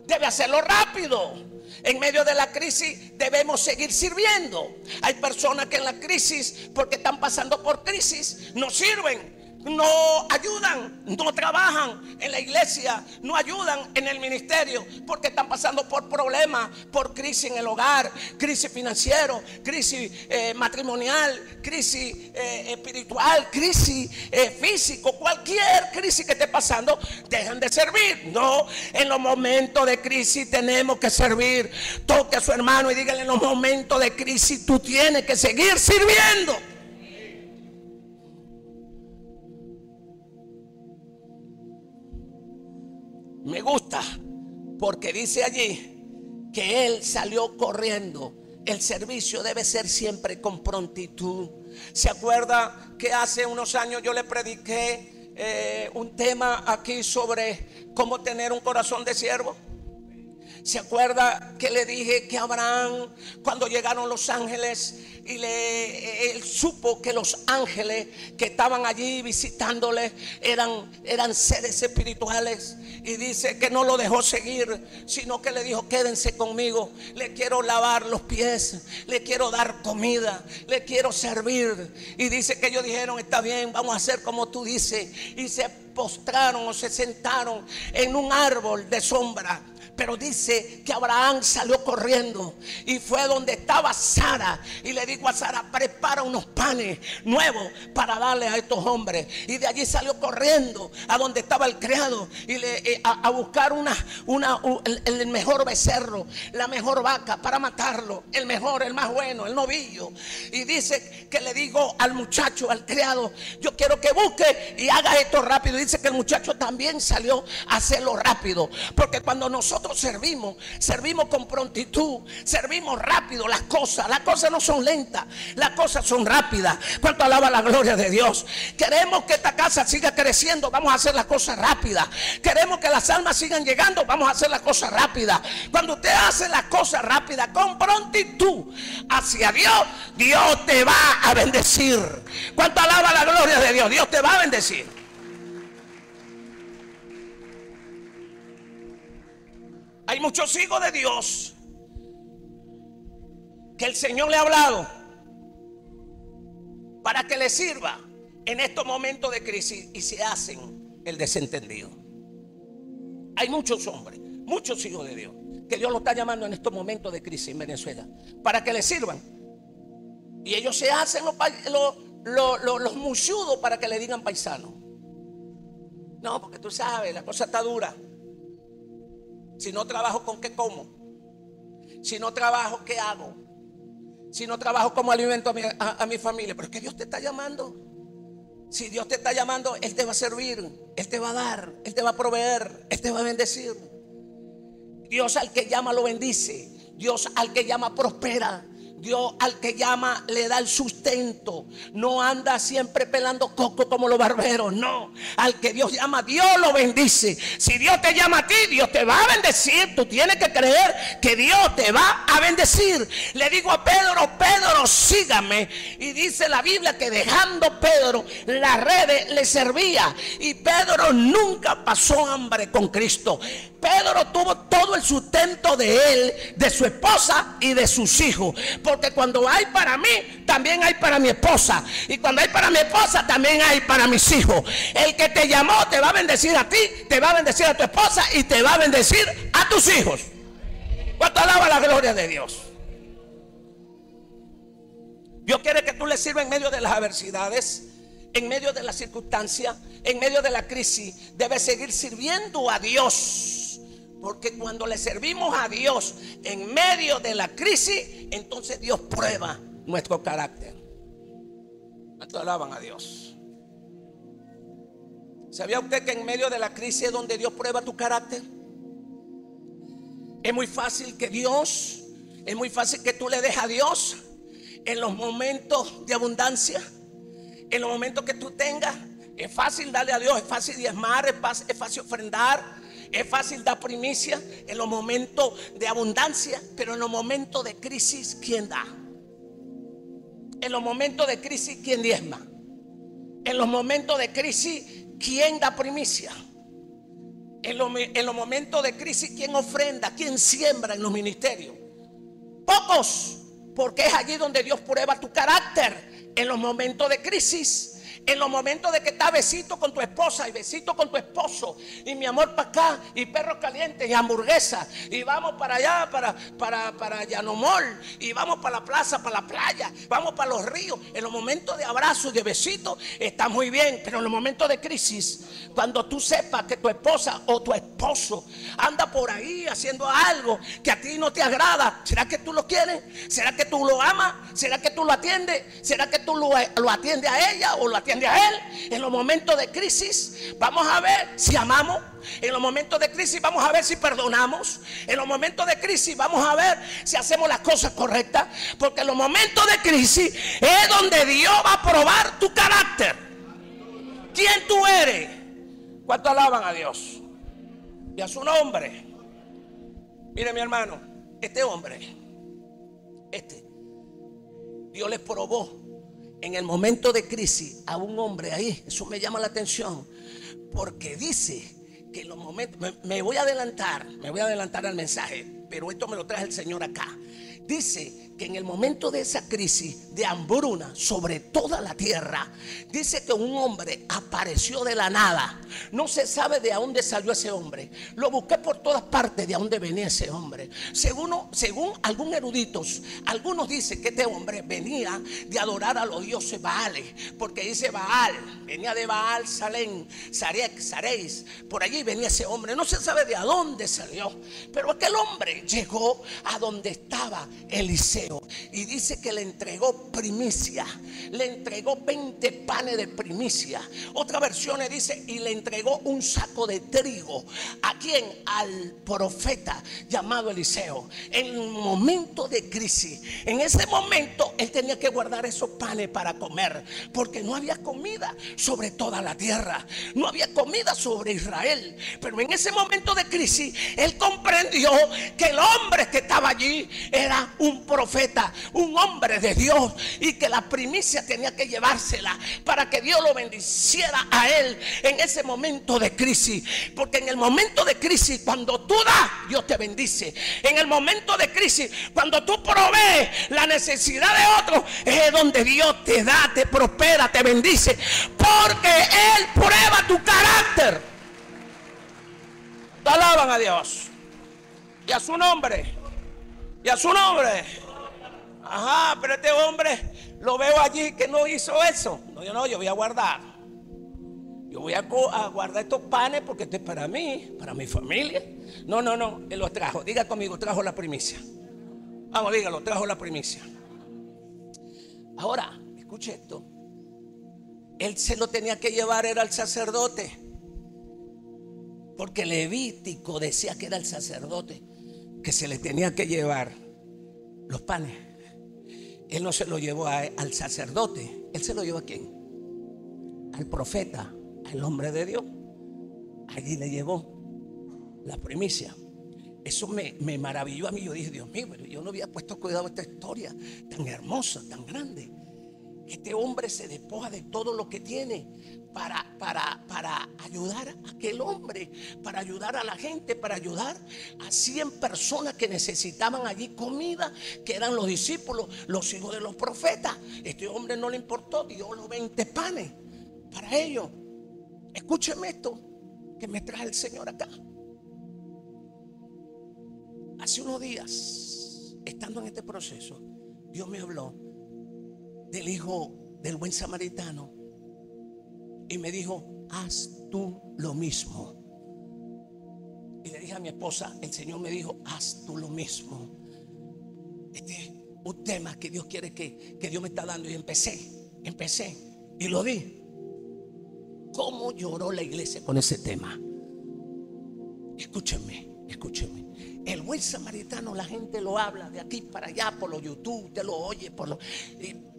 Debes hacerlo rápido. En medio de la crisis debemos seguir sirviendo. Hay personas que en la crisis, porque están pasando por crisis, no sirven, no ayudan, no trabajan en la iglesia, no ayudan en el ministerio, porque están pasando por problemas, por crisis en el hogar, crisis financiero, crisis matrimonial, crisis espiritual, crisis físico, cualquier crisis que esté pasando. Dejan de servir. No, en los momentos de crisis tenemos que servir. Toque a su hermano y dígale: en los momentos de crisis tú tienes que seguir sirviendo. Me gusta porque dice allí que él salió corriendo. El servicio debe ser siempre con prontitud. ¿Se acuerda que hace unos años yo le prediqué un tema aquí sobre cómo tener un corazón de siervo? ¿Se acuerda que le dije que Abraham, cuando llegaron los ángeles y él supo que los ángeles que estaban allí visitándole eran seres espirituales, y dice que no lo dejó seguir, sino que le dijo: quédense conmigo, le quiero lavar los pies, le quiero dar comida, le quiero servir? Y dice que ellos dijeron: está bien, vamos a hacer como tú dices, y se postraron o se sentaron en un árbol de sombra. Pero dice que Abraham salió corriendo y fue donde estaba Sara, y le dijo a Sara: prepara unos panes nuevos para darle a estos hombres. Y de allí salió corriendo a donde estaba el criado y a buscar el mejor becerro, la mejor vaca para matarlo, el mejor, el más bueno, el novillo. Y dice que le digo al muchacho, al criado: yo quiero que busque y haga esto rápido. Y dice que el muchacho también salió a hacerlo rápido, porque cuando nosotros servimos con prontitud, servimos rápido. Las cosas no son lentas, las cosas son rápidas. ¿Cuánto alaba la gloria de Dios? Queremos que esta casa siga creciendo, vamos a hacer las cosas rápidas. Queremos que las almas sigan llegando, vamos a hacer las cosas rápidas. Cuando usted hace las cosas rápidas con prontitud hacia Dios, Dios te va a bendecir. ¿Cuánto alaba la gloria de Dios? Dios te va a bendecir. Hay muchos hijos de Dios que el Señor le ha hablado para que le sirva en estos momentos de crisis, y se hacen el desentendido. Hay muchos hombres, muchos hijos de Dios que Dios lo está llamando en estos momentos de crisis en Venezuela para que le sirvan, y ellos se hacen los muchudos para que le digan paisano. No, porque tú sabes, la cosa está dura. Si no trabajo, ¿con qué como? Si no trabajo, ¿qué hago? Si no trabajo, ¿cómo alimento a mi familia? Pero es que Dios te está llamando. Si Dios te está llamando, Él te va a servir, Él te va a dar, Él te va a proveer, Él te va a bendecir. Dios al que llama lo bendice. Dios al que llama prospera. Dios al que llama le da el sustento. No anda siempre pelando coco como los barberos. No, al que Dios llama, Dios lo bendice. Si Dios te llama a ti, Dios te va a bendecir. Tú tienes que creer que Dios te va a bendecir. Le digo a Pedro: Pedro, sígame. Y dice la Biblia que dejando Pedro las redes le servía, y Pedro nunca pasó hambre con Cristo. Pedro tuvo todo el sustento de él, de su esposa y de sus hijos. Porque cuando hay para mí, también hay para mi esposa. Y cuando hay para mi esposa, también hay para mis hijos. El que te llamó te va a bendecir a ti, te va a bendecir a tu esposa y te va a bendecir a tus hijos. ¿Cuánto alaba la gloria de Dios? Dios quiere que tú le sirvas en medio de las adversidades, en medio de las circunstancias, en medio de la crisis. Debes seguir sirviendo a Dios. Porque cuando le servimos a Dios en medio de la crisis, entonces Dios prueba nuestro carácter. ¿Cuánto alaban a Dios? ¿Sabía usted que en medio de la crisis es donde Dios prueba tu carácter? Es muy fácil que tú le dejes a Dios en los momentos de abundancia, en los momentos que tú tengas. Es fácil darle a Dios, es fácil diezmar, es fácil ofrendar. Es fácil dar primicia en los momentos de abundancia, pero en los momentos de crisis, ¿quién da? En los momentos de crisis, ¿quién diezma? En los momentos de crisis, ¿quién da primicia? En los momentos de crisis, ¿quién ofrenda? ¿Quién siembra en los ministerios? Pocos, porque es allí donde Dios prueba tu carácter. En los momentos de crisis, en los momentos de que estás besito con tu esposa y besito con tu esposo, y mi amor para acá, y perros calientes y hamburguesas, y vamos para allá, para Llanomol, y vamos para la plaza, para la playa, vamos para los ríos. En los momentos de abrazo y de besito está muy bien, pero en los momentos de crisis, cuando tú sepas que tu esposa o tu esposo anda por ahí haciendo algo que a ti no te agrada, ¿será que tú lo quieres? ¿Será que tú lo amas? ¿Será que tú lo atiendes? ¿Será que tú lo atiendes a ella o lo atiendes a él? En los momentos de crisis vamos a ver si amamos. En los momentos de crisis vamos a ver si perdonamos. En los momentos de crisis vamos a ver si hacemos las cosas correctas. Porque en los momentos de crisis es donde Dios va a probar tu carácter. ¿Quién tú eres? ¿Cuánto alaban a Dios y a su nombre? Mire, mi hermano, este hombre, Dios le probó en el momento de crisis a un hombre ahí. Eso me llama la atención, porque dice que en los momentos, me voy a adelantar al mensaje, pero esto me lo trae el Señor acá. Dice que en el momento de esa crisis de hambruna sobre toda la tierra, dice que un hombre apareció de la nada. No se sabe de dónde salió ese hombre. Lo busqué por todas partes de dónde venía ese hombre. Según algunos eruditos, algunos dicen que este hombre venía de adorar a los dioses Baales, porque dice Baal, venía de Baal, Salén, Sareis, por allí venía ese hombre. No se sabe de dónde salió, pero aquel hombre llegó a donde estaba Eliseo y dice que le entregó primicia, le entregó 20 panes de primicia. Otra versión dice y le entregó un saco de trigo. ¿A quién? Al profeta llamado Eliseo. En un momento de crisis, en ese momento él tenía que guardar esos panes para comer, porque no había comida sobre toda la tierra, no había comida sobre Israel. Pero en ese momento de crisis él comprendió que el hombre que estaba allí era un profeta, un hombre de Dios, y que la primicia tenía que llevársela para que Dios lo bendiciera a él en ese momento de crisis. Porque en el momento de crisis, cuando tú das, Dios te bendice. En el momento de crisis, cuando tú provees la necesidad de otro, es donde Dios te da, te prospera, te bendice, porque Él prueba tu carácter. Te alaban a Dios y a su nombre. Y a su nombre. Ajá, pero este hombre lo veo allí que no hizo eso. No, yo voy a guardar. Yo voy a guardar estos panes porque esto es para mí, para mi familia. No, él los trajo. Diga conmigo, trajo la primicia. Vamos, dígalo, trajo la primicia. Ahora, escuche esto. Él se lo tenía que llevar, era el sacerdote. Porque Levítico decía que era el sacerdote que se le tenía que llevar los panes. Él no se lo llevó al sacerdote. Él se lo llevó ¿a quién? Al profeta, al hombre de Dios. Allí le llevó la primicia. Eso me maravilló a mí. Yo dije, Dios mío, pero yo no había puesto cuidado a esta historia tan hermosa, tan grande. Este hombre se despoja de todo lo que tiene para ayudar a aquel hombre, para ayudar a la gente, para ayudar a 100 personas que necesitaban allí comida, que eran los discípulos, los hijos de los profetas. Este hombre no le importó, dio los 20 panes para ellos. Escúcheme esto que me trae el Señor acá. Hace unos días, estando en este proceso, Dios me habló del hijo del buen samaritano y me dijo, haz tú lo mismo. Y le dije a mi esposa, el Señor me dijo, haz tú lo mismo. Este es un tema que Dios quiere que Dios me está dando. Y empecé y lo di. ¿Cómo lloró la iglesia con ese tema? Escúchenme. El buen samaritano, la gente lo habla de aquí para allá por los YouTube, usted lo oye por los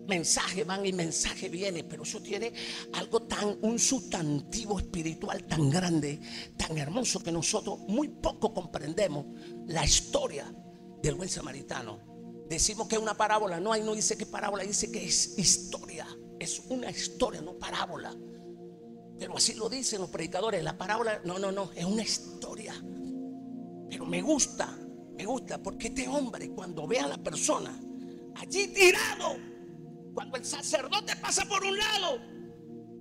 mensajes van y mensajes vienen, pero eso tiene algo un sustantivo espiritual tan grande, tan hermoso, que nosotros muy poco comprendemos la historia del buen samaritano, decimos que es una parábola. No, ahí no dice que es parábola, dice que es historia. Es una historia, no parábola. Pero así lo dicen los predicadores. La parábola, no, es una historia. Pero me gusta porque este hombre, cuando ve a la persona allí tirado, cuando el sacerdote pasa por un lado,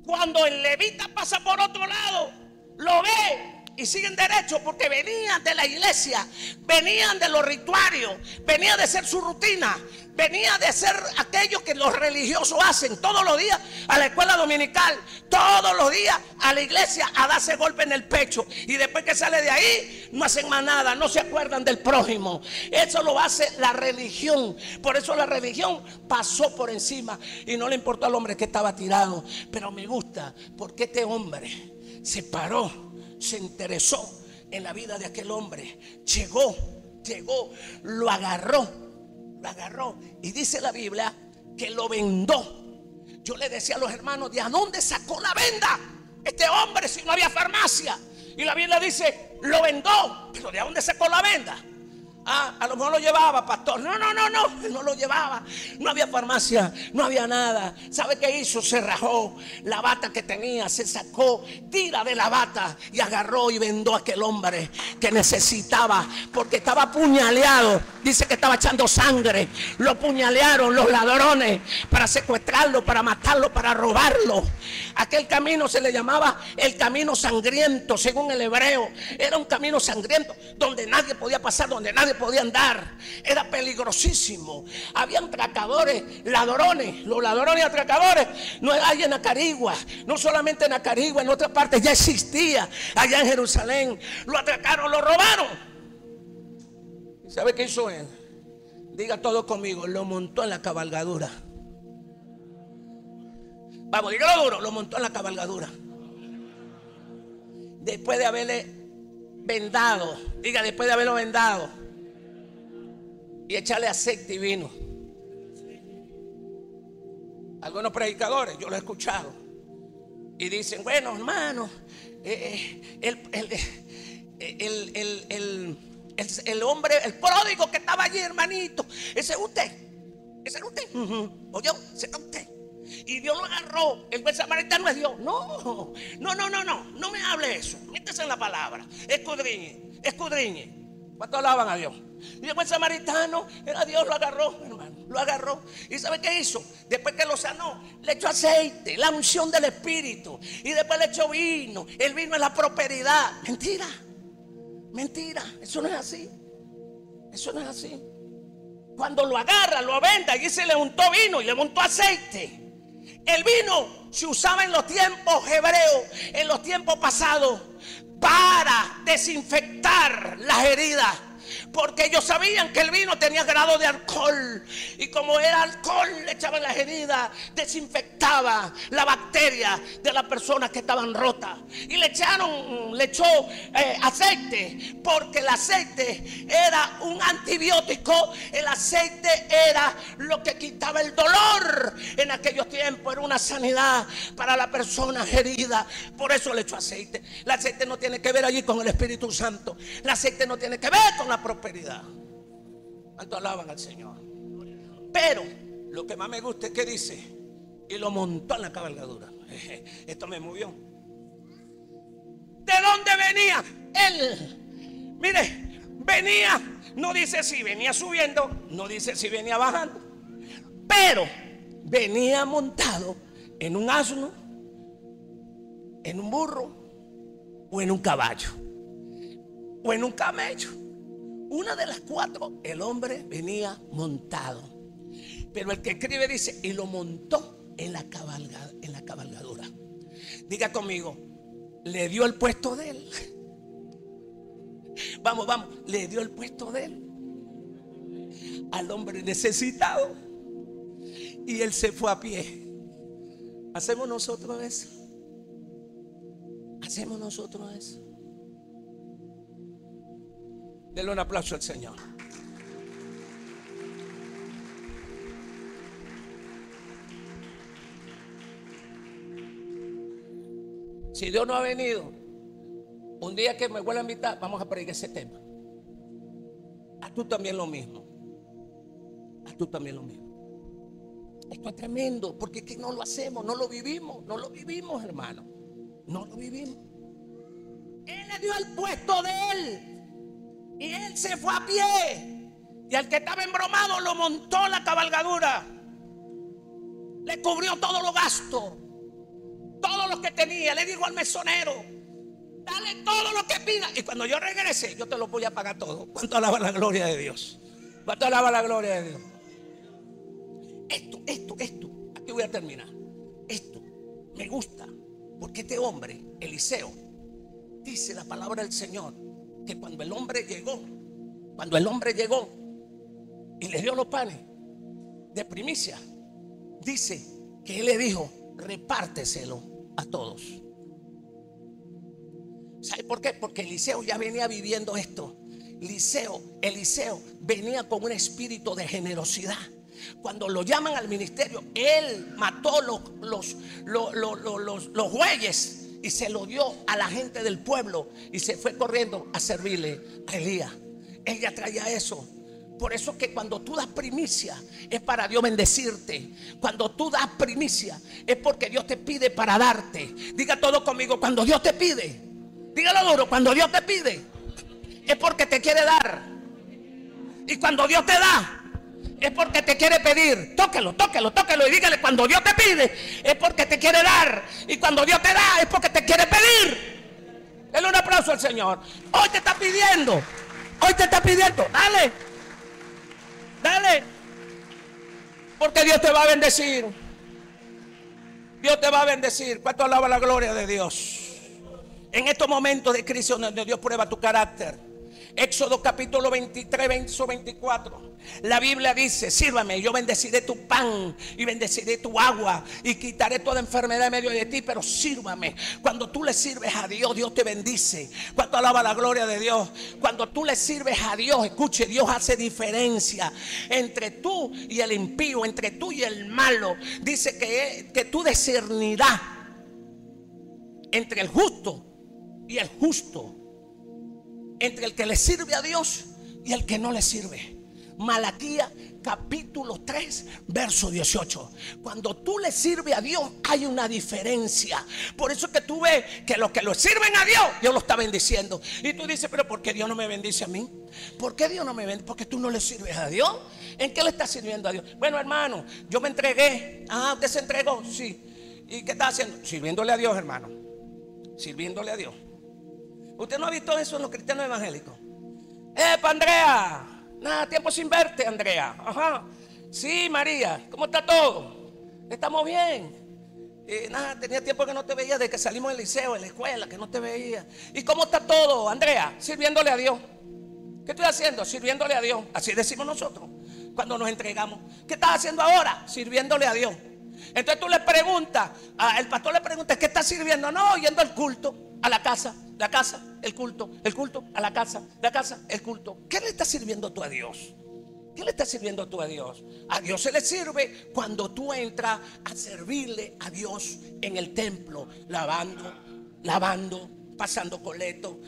cuando el levita pasa por otro lado, lo ve y siguen derecho, porque venían de la iglesia, venían de los rituarios, venía de ser su rutina, venía de ser aquello que los religiosos hacen todos los días a la escuela dominical, todos los días a la iglesia a darse golpe en el pecho, y después que sale de ahí no hacen más nada, no se acuerdan del prójimo. Eso lo hace la religión. Por eso la religión pasó por encima y no le importó al hombre que estaba tirado. Pero me gusta porque este hombre se paró, se interesó en la vida de aquel hombre, llegó, lo agarró, y dice la Biblia que lo vendó. Yo le decía a los hermanos, ¿de a dónde sacó la venda este hombre si no había farmacia? Y la Biblia dice, lo vendó. Pero ¿de dónde sacó la venda? A lo mejor lo llevaba, pastor. No, no lo llevaba. No había farmacia, no había nada. ¿Sabe qué hizo? Se rajó la bata que tenía, se sacó tira de la bata y agarró y vendó a aquel hombre que necesitaba, porque estaba apuñaleado. Dice que estaba echando sangre. Lo apuñalearon los ladrones para secuestrarlo, para matarlo, para robarlo. Aquel camino se le llamaba el camino sangriento, según el hebreo. Era un camino sangriento donde nadie podía pasar, donde nadie podía andar. Era peligrosísimo. Habían atracadores, ladrones. Los ladrones y atracadores no hay en Acarigua. No solamente en Acarigua, en otras partes ya existía. Allá en Jerusalén lo atracaron, lo robaron. ¿Sabe qué hizo él? Diga todo conmigo. Lo montó en la cabalgadura. Vamos, dígalo duro. Lo montó en la cabalgadura. Después de haberle vendado. Diga, después de haberlo vendado y echarle aceite y vino. Algunos predicadores, yo lo he escuchado, y dicen, bueno, hermano, el hombre, el pródigo que estaba allí, hermanito, ese es usted. ¿Oyó? Ese es usted. Y Dios lo agarró. El buen samaritano es Dios. No me hable eso. Métese en la palabra. Escudriñe. ¿Cuántos alaban a Dios? Y el buen samaritano era Dios, lo agarró, hermano. Lo agarró. ¿Y sabe qué hizo? Después que lo sanó, le echó aceite, la unción del Espíritu. Y después le echó vino. El vino es la prosperidad. Mentira. Eso no es así. Cuando lo agarra, lo aventa, y se le untó vino y le untó aceite. El vino se usaba en los tiempos hebreos, en los tiempos pasados, para desinfectar las heridas, porque ellos sabían que el vino tenía grado de alcohol, y como era alcohol, le echaban las heridas, desinfectaba la bacteria de las personas que estaban rotas. Y le echó aceite, porque el aceite era un antibiótico. El aceite era lo que quitaba el dolor en aquellos tiempos, era una sanidad para la persona herida. Por eso le echó aceite. El aceite no tiene que ver allí con el Espíritu Santo. El aceite no tiene que ver con la prosperidad. ¿Cuánto alaban al Señor? Pero lo que más me gusta es que dice, y lo montó en la cabalgadura. Esto me movió. ¿De dónde venía él? Mire, venía, no dice si venía subiendo, no dice si venía bajando, pero venía montado en un asno, en un burro, o en un caballo, o en un camello. Una de las cuatro, el hombre venía montado. Pero el que escribe dice, y lo montó en la cabalgadura. Diga conmigo, le dio el puesto de él. Vamos, le dio el puesto de él al hombre necesitado, y él se fue a pie. ¿Hacemos nosotros eso? Denle un aplauso al Señor. Si Dios no ha venido, un día que me vuelva a invitar, vamos a predicar ese tema. A tú también lo mismo. tú también lo mismo. Esto es tremendo, porque es que no lo hacemos, no lo vivimos, hermano. No lo vivimos. Él le dio el puesto de él y él se fue a pie. Y al que estaba embromado lo montó la cabalgadura, le cubrió todos los gastos, todo lo que tenía. Le dijo al mesonero: dale todo lo que pida, y cuando yo regrese yo te lo voy a pagar todo. ¿Cuánto alaba la gloria de Dios? ¿Cuánto alaba la gloria de Dios? Esto, aquí voy a terminar. Esto me gusta, porque este hombre, Eliseo, dice la palabra del Señor, que cuando el hombre llegó y le dio los panes de primicia, dice que él le dijo: repárteselo a todos. ¿Sabe por qué? Porque Eliseo ya venía viviendo esto. Eliseo venía con un espíritu de generosidad. Cuando lo llaman al ministerio, él mató los bueyes y se lo dio a la gente del pueblo y se fue corriendo a servirle a Elías. Él ya traía eso. Por eso que cuando tú das primicia es para Dios bendecirte. Cuando tú das primicia es porque Dios te pide para darte. Diga todo conmigo: cuando Dios te pide, dígalo duro, cuando Dios te pide es porque te quiere dar. Y cuando Dios te da es porque te quiere pedir. Tóquelo y dígale: cuando Dios te pide es porque te quiere dar. Y cuando Dios te da es porque te quiere pedir. Dale un aplauso al Señor. Hoy te está pidiendo. Dale. Porque Dios te va a bendecir. ¿Cuánto alaba la gloria de Dios? En estos momentos de crisis donde Dios prueba tu carácter. Éxodo capítulo 23, verso 24. La Biblia dice: sírvame, yo bendeciré tu pan y bendeciré tu agua y quitaré toda enfermedad en medio de ti, pero sírvame. Cuando tú le sirves a Dios, Dios te bendice. ¿Cuánto alaba la gloria de Dios? Cuando tú le sirves a Dios, escuche, Dios hace diferencia entre tú y el impío, entre tú y el malo. Dice que tú discernirás entre el justo y el justo, entre el que le sirve a Dios y el que no le sirve. Malaquías capítulo 3 verso 18. Cuando tú le sirves a Dios hay una diferencia. Por eso que tú ves que los que lo sirven a Dios, Dios lo está bendiciendo. Y tú dices: pero ¿por qué Dios no me bendice a mí? ¿Por qué Dios no me bendice? Porque tú no le sirves a Dios. ¿En qué le estás sirviendo a Dios? Bueno, hermano, yo me entregué. Ah, ¿usted se entregó? Sí. ¿Y qué está haciendo? Sirviéndole a Dios, hermano. Sirviéndole a Dios. ¿Usted no ha visto eso en los cristianos evangélicos? Andrea, nada, tiempo sin verte, Andrea. Ajá. Sí, María, ¿cómo está todo? Estamos bien. Nada, tenía tiempo que no te veía, desde que salimos del liceo, en la escuela, que no te veía. ¿Y cómo está todo, Andrea? Sirviéndole a Dios. ¿Qué estoy haciendo? Sirviéndole a Dios. Así decimos nosotros cuando nos entregamos. ¿Qué estás haciendo ahora? Sirviéndole a Dios. Entonces tú le preguntas, el pastor le pregunta: ¿qué estás sirviendo? No, yendo al culto, a la casa, el culto, a la casa, el culto. ¿Qué le estás sirviendo tú a Dios? ¿Qué le estás sirviendo tú a Dios? A Dios se le sirve cuando tú entras a servirle a Dios en el templo, lavando, pasando coleto,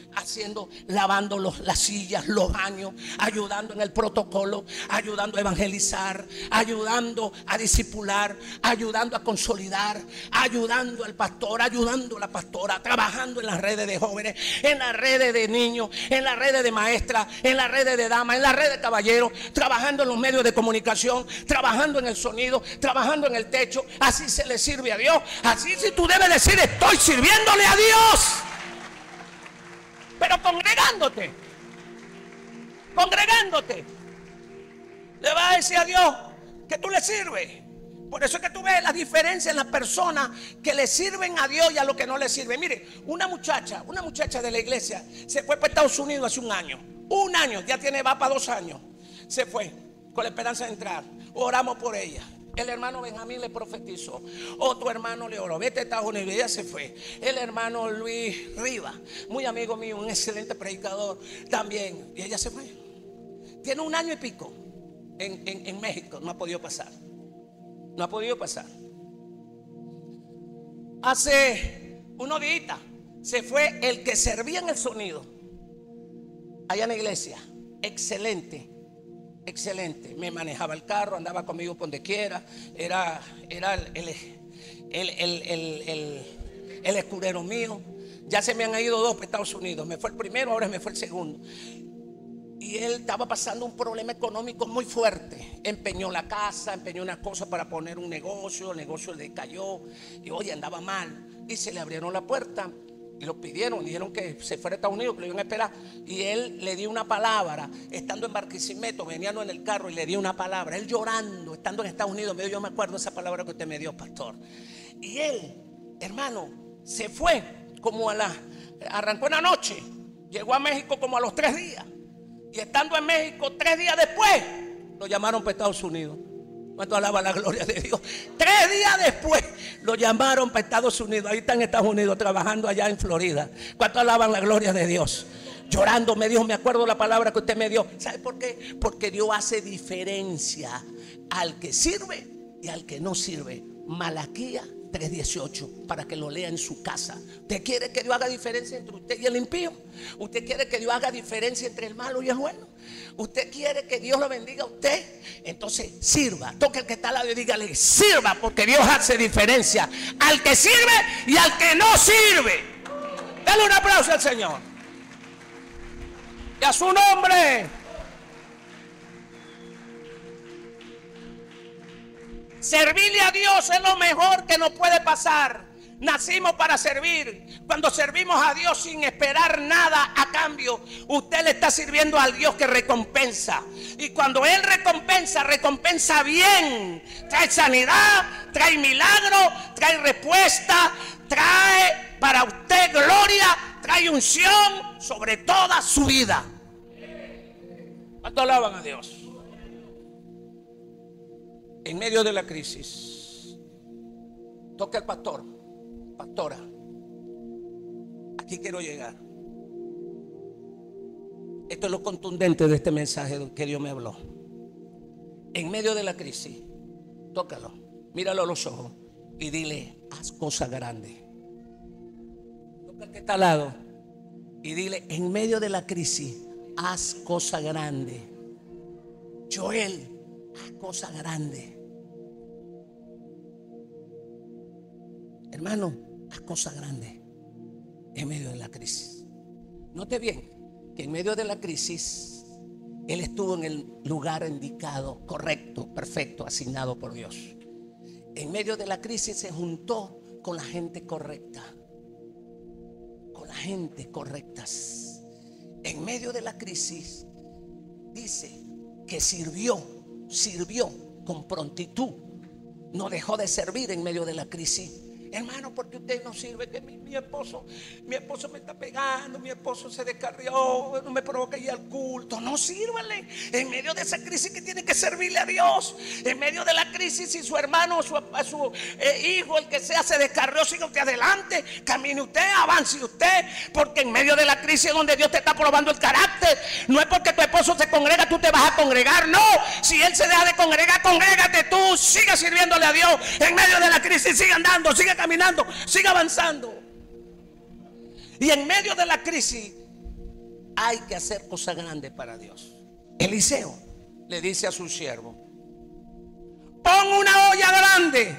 lavando las sillas, los baños, ayudando en el protocolo, ayudando a evangelizar, ayudando a discipular, ayudando a consolidar, ayudando al pastor, ayudando a la pastora, trabajando en las redes de jóvenes, en las redes de niños, en las redes de maestras, en las redes de damas, en las redes de caballeros, trabajando en los medios de comunicación, trabajando en el sonido, trabajando en el techo. Así se le sirve a Dios. Así si tú debes decir: estoy sirviéndole a Dios. Pero congregándote, le vas a decir a Dios que tú le sirves. Por eso es que tú ves la diferencia en las personas que le sirven a Dios y a los que no le sirven. Mire, una muchacha de la iglesia se fue para Estados Unidos hace un año, ya va para 2 años. Se fue con la esperanza de entrar. Oramos por ella. El hermano Benjamín le profetizó, otro hermano le oró: vete a Estados Unidos. Y ella se fue. El hermano Luis Rivas, muy amigo mío, un excelente predicador también, y ella se fue. Tiene 1 año y pico en México. No ha podido pasar. Hace unos días se fue el que servía en el sonido allá en la iglesia, excelente, excelente. Me manejaba el carro, andaba conmigo por donde quiera. Era el escudero mío. Ya se me han ido dos para Estados Unidos. Me fue el primero, ahora me fue el segundo. Y él estaba pasando un problema económico muy fuerte. Empeñó la casa, empeñó unas cosas para poner un negocio. El negocio le cayó y oye, andaba mal. Y se le abrieron la puerta y lo pidieron, dijeron que se fuera a Estados Unidos, que lo iban a esperar. Y él le dio una palabra, estando en Barquisimeto, venían en el carro y le dio una palabra. Él llorando, estando en Estados Unidos, me dijo: yo me acuerdo de esa palabra que usted me dio, pastor. Y él, hermano, se fue como arrancó en la noche, llegó a México como a los 3 días. Y estando en México 3 días después, lo llamaron para Estados Unidos. ¿Cuánto alaba la gloria de Dios? 3 días después lo llamaron para Estados Unidos. Ahí está en Estados Unidos, trabajando allá en Florida. ¿Cuánto alaban la gloria de Dios? Llorando me dijo: me acuerdo la palabra que usted me dio. ¿Sabe por qué? Porque Dios hace diferencia al que sirve y al que no sirve. Malaquías 3:18, para que lo lea en su casa. ¿Usted quiere que Dios haga diferencia entre usted y el impío? ¿Usted quiere que Dios haga diferencia entre el malo y el bueno? ¿Usted quiere que Dios lo bendiga a usted? Entonces sirva. Toque al que está al lado y dígale: sirva, porque Dios hace diferencia al que sirve y al que no sirve. Dale un aplauso al Señor y a su nombre. Servirle a Dios es lo mejor que nos puede pasar. Nacimos para servir. Cuando servimos a Dios sin esperar nada a cambio, usted le está sirviendo al Dios que recompensa. Y cuando Él recompensa, recompensa bien. Trae sanidad, trae milagro, trae respuesta, trae para usted gloria, trae unción sobre toda su vida. ¿Cuánto alaban a Dios? En medio de la crisis, toca el pastor, pastora, aquí quiero llegar. Esto es lo contundente de este mensaje que Dios me habló. En medio de la crisis, tócalo, míralo a los ojos y dile: haz cosas grandes. Toca al que está al lado y dile: en medio de la crisis, haz cosas grandes. Joel, haz cosas grandes. Hermano, haz cosas grandes en medio de la crisis. Note bien que en medio de la crisis él estuvo en el lugar indicado, correcto, perfecto, asignado por Dios. En medio de la crisis se juntó con la gente correcta, con la gente correctas. En medio de la crisis dice que sirvió con prontitud. No dejó de servir en medio de la crisis. Hermano, porque usted no sirve, que mi esposo me está pegando, mi esposo se descarrió, no me provoca ir al culto. No, sírvale. En medio de esa crisis que tiene que servirle a Dios. En medio de la crisis, si su hermano o su hijo, el que sea, se descarrió, siga usted adelante, camine usted, avance usted. Porque en medio de la crisis es donde Dios te está probando el carácter. No es porque tu esposo se congrega, tú te vas a congregar. No, si él se deja de congregar, congrégate tú. Siga sirviéndole a Dios. En medio de la crisis, siga andando, siga caminando, siga avanzando. Y en medio de la crisis hay que hacer cosas grandes para Dios. Eliseo le dice a su siervo: pon una olla grande.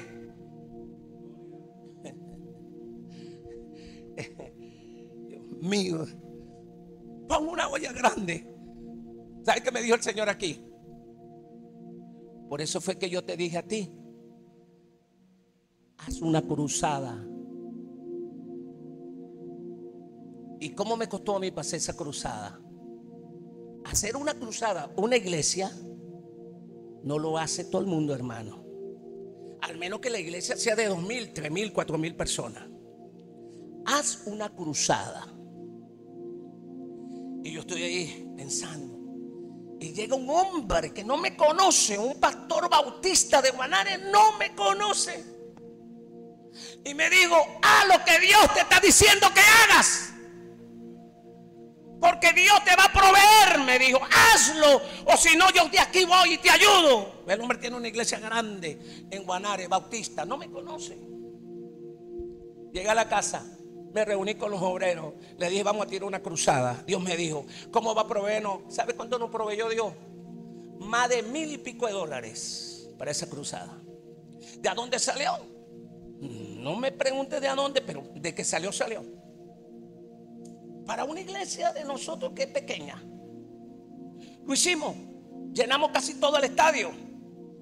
Dios mío, pon una olla grande. ¿Sabes qué me dijo el Señor aquí? Por eso fue que yo te dije a ti: haz una cruzada. ¿Y cómo me costó a mí pasar esa cruzada? Hacer una cruzada, una iglesia, no lo hace todo el mundo, hermano. Al menos que la iglesia sea de 2,000, 3,000, 4,000 personas. Haz una cruzada. Y yo estoy ahí pensando. Y llega un hombre que no me conoce, un pastor bautista de Guanare, no me conoce. Y me dijo: haz lo que Dios te está diciendo que hagas, porque Dios te va a proveer. Me dijo: hazlo, o si no, yo de aquí voy y te ayudo. El hombre tiene una iglesia grande en Guanare, bautista, no me conoce. Llegué a la casa, me reuní con los obreros, le dije: vamos a tirar una cruzada. Dios me dijo: ¿cómo va a proveernos? ¿Sabe cuánto nos proveyó Dios? más de $1,000 y pico para esa cruzada. ¿De dónde salió? No me pregunte de dónde, pero de que salió, salió. Para una iglesia de nosotros que es pequeña, lo hicimos. Llenamos casi todo el estadio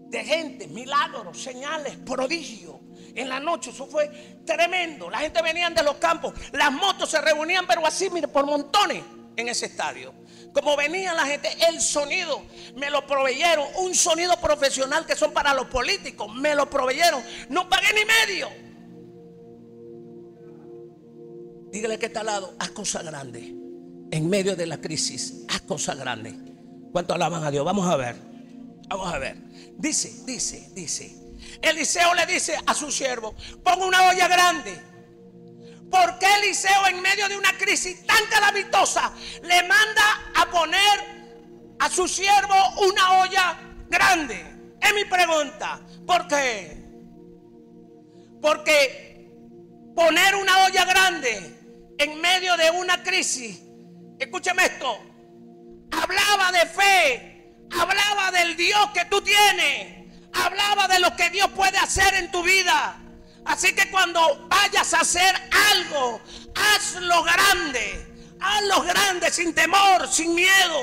de gente, milagros, señales, prodigios. En la noche eso fue tremendo. La gente venía de los campos, las motos se reunían, pero así, mire, por montones en ese estadio. Como venía la gente, el sonido me lo proveyeron, un sonido profesional que son para los políticos, me lo proveyeron, no pagué ni medio. Dígale que está al lado, haz cosas grandes. En medio de la crisis, haz cosas grandes. ¿Cuánto alaban a Dios? Vamos a ver. Vamos a ver. Dice. Eliseo le dice a su siervo: pon una olla grande. ¿Por qué Eliseo, en medio de una crisis tan calamitosa, le manda a poner a su siervo una olla grande? Es mi pregunta. ¿Por qué? Porque poner una olla grande en medio de una crisis, escúchame esto, hablaba de fe, hablaba del Dios que tú tienes, hablaba de lo que Dios puede hacer en tu vida. Así que cuando vayas a hacer algo, hazlo grande, sin temor, sin miedo,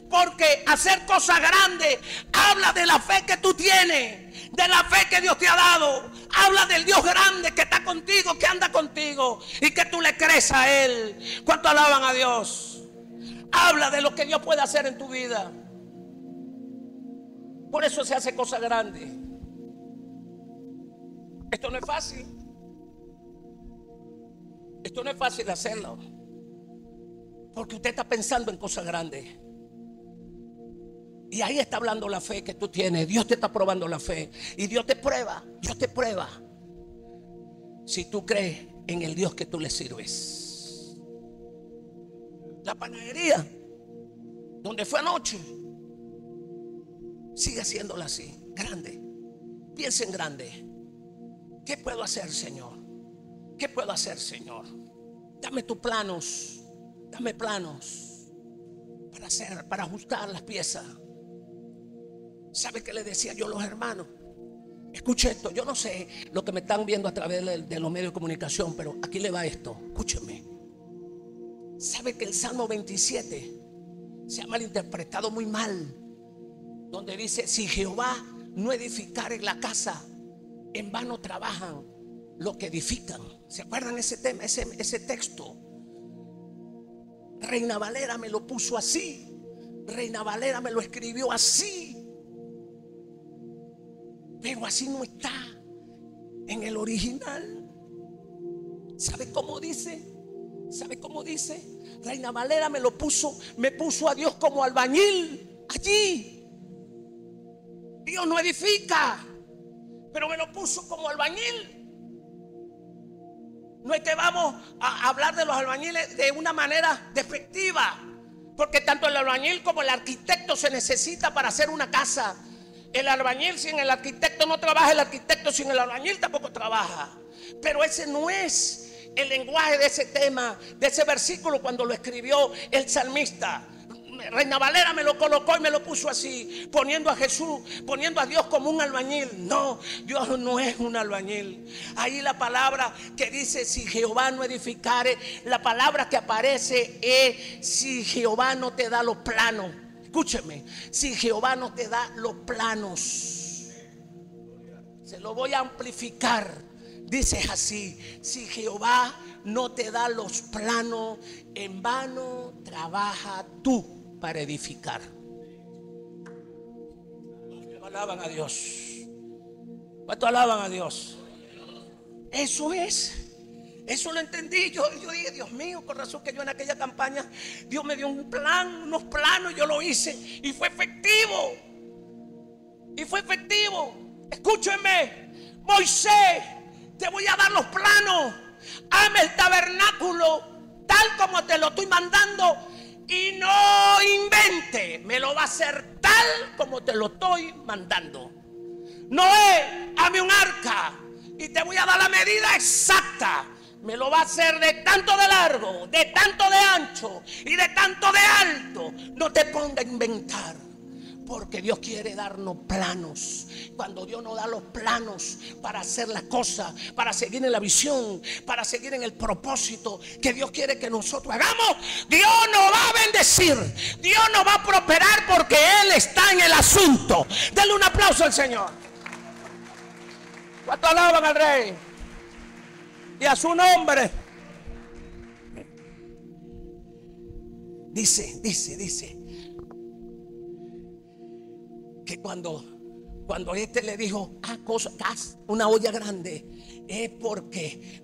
porque hacer cosas grandes habla de la fe que tú tienes, de la fe que Dios te ha dado, habla del Dios grande que está contigo, que anda contigo y que tú le crees a Él. ¿Cuánto alaban a Dios? Habla de lo que Dios puede hacer en tu vida. Por eso se hace cosas grandes. Esto no es fácil. Esto no es fácil de hacerlo, porque usted está pensando en cosas grandes. Y ahí está hablando la fe que tú tienes. Dios te está probando la fe. Y Dios te prueba. Dios te prueba si tú crees en el Dios que tú le sirves. La panadería donde fue anoche, sigue haciéndola así, grande. Piensa en grande. ¿Qué puedo hacer, Señor? ¿Qué puedo hacer, Señor? Dame tus planos. Dame planos para hacer, para ajustar las piezas. ¿Sabe qué le decía yo a los hermanos? Escuche esto. Yo no sé lo que me están viendo a través de los medios de comunicación, pero aquí le va esto. Escúcheme. ¿Sabe que el Salmo 27 se ha malinterpretado muy mal? Donde dice: si Jehová no edificare la casa, en vano trabajan los que edifican. ¿Se acuerdan ese tema, ese texto? Reina Valera me lo puso así. Reina Valera me lo escribió así. Pero así no está en el original. ¿Sabe cómo dice? ¿Sabe cómo dice? Reina Valera me puso a Dios como albañil allí. Dios no edifica, pero me lo puso como albañil. No es que vamos a hablar de los albañiles de una manera despectiva, porque tanto el albañil como el arquitecto se necesita para hacer una casa. El albañil, sin el arquitecto no trabaja. El arquitecto sin el albañil tampoco trabaja. Pero ese no es el lenguaje de ese tema, de ese versículo cuando lo escribió el salmista. Reina Valera me lo colocó y me lo puso así, poniendo a Jesús, poniendo a Dios como un albañil. No, Dios no es un albañil. Ahí la palabra que dice: si Jehová no edificare, la palabra que aparece es: si Jehová no te da los planos. Escúcheme, si Jehová no te da los planos. Se lo voy a amplificar. Dice así: si Jehová no te da los planos, en vano trabaja tú para edificar. Alaban a Dios. ¿Cuánto alaban a Dios? Eso es. Eso lo entendí. Yo dije: Dios mío, con razón que yo en aquella campaña Dios me dio un plan, unos planos, yo lo hice y fue efectivo. Y fue efectivo. Escúchenme, Moisés, te voy a dar los planos. Hazme el tabernáculo tal como te lo estoy mandando y no invente. Me lo va a hacer tal como te lo estoy mandando. Noé, hazme un arca y te voy a dar la medida exacta. Me lo va a hacer de tanto de largo, de tanto de ancho y de tanto de alto. No te pongas a inventar. Porque Dios quiere darnos planos. Cuando Dios nos da los planos para hacer las cosas, para seguir en la visión, para seguir en el propósito que Dios quiere que nosotros hagamos, Dios nos va a bendecir, Dios nos va a prosperar, porque Él está en el asunto. Denle un aplauso al Señor. ¿Cuánto alaban al Rey? Y a su nombre. Dice que cuando este le dijo, haz una olla grande, es porque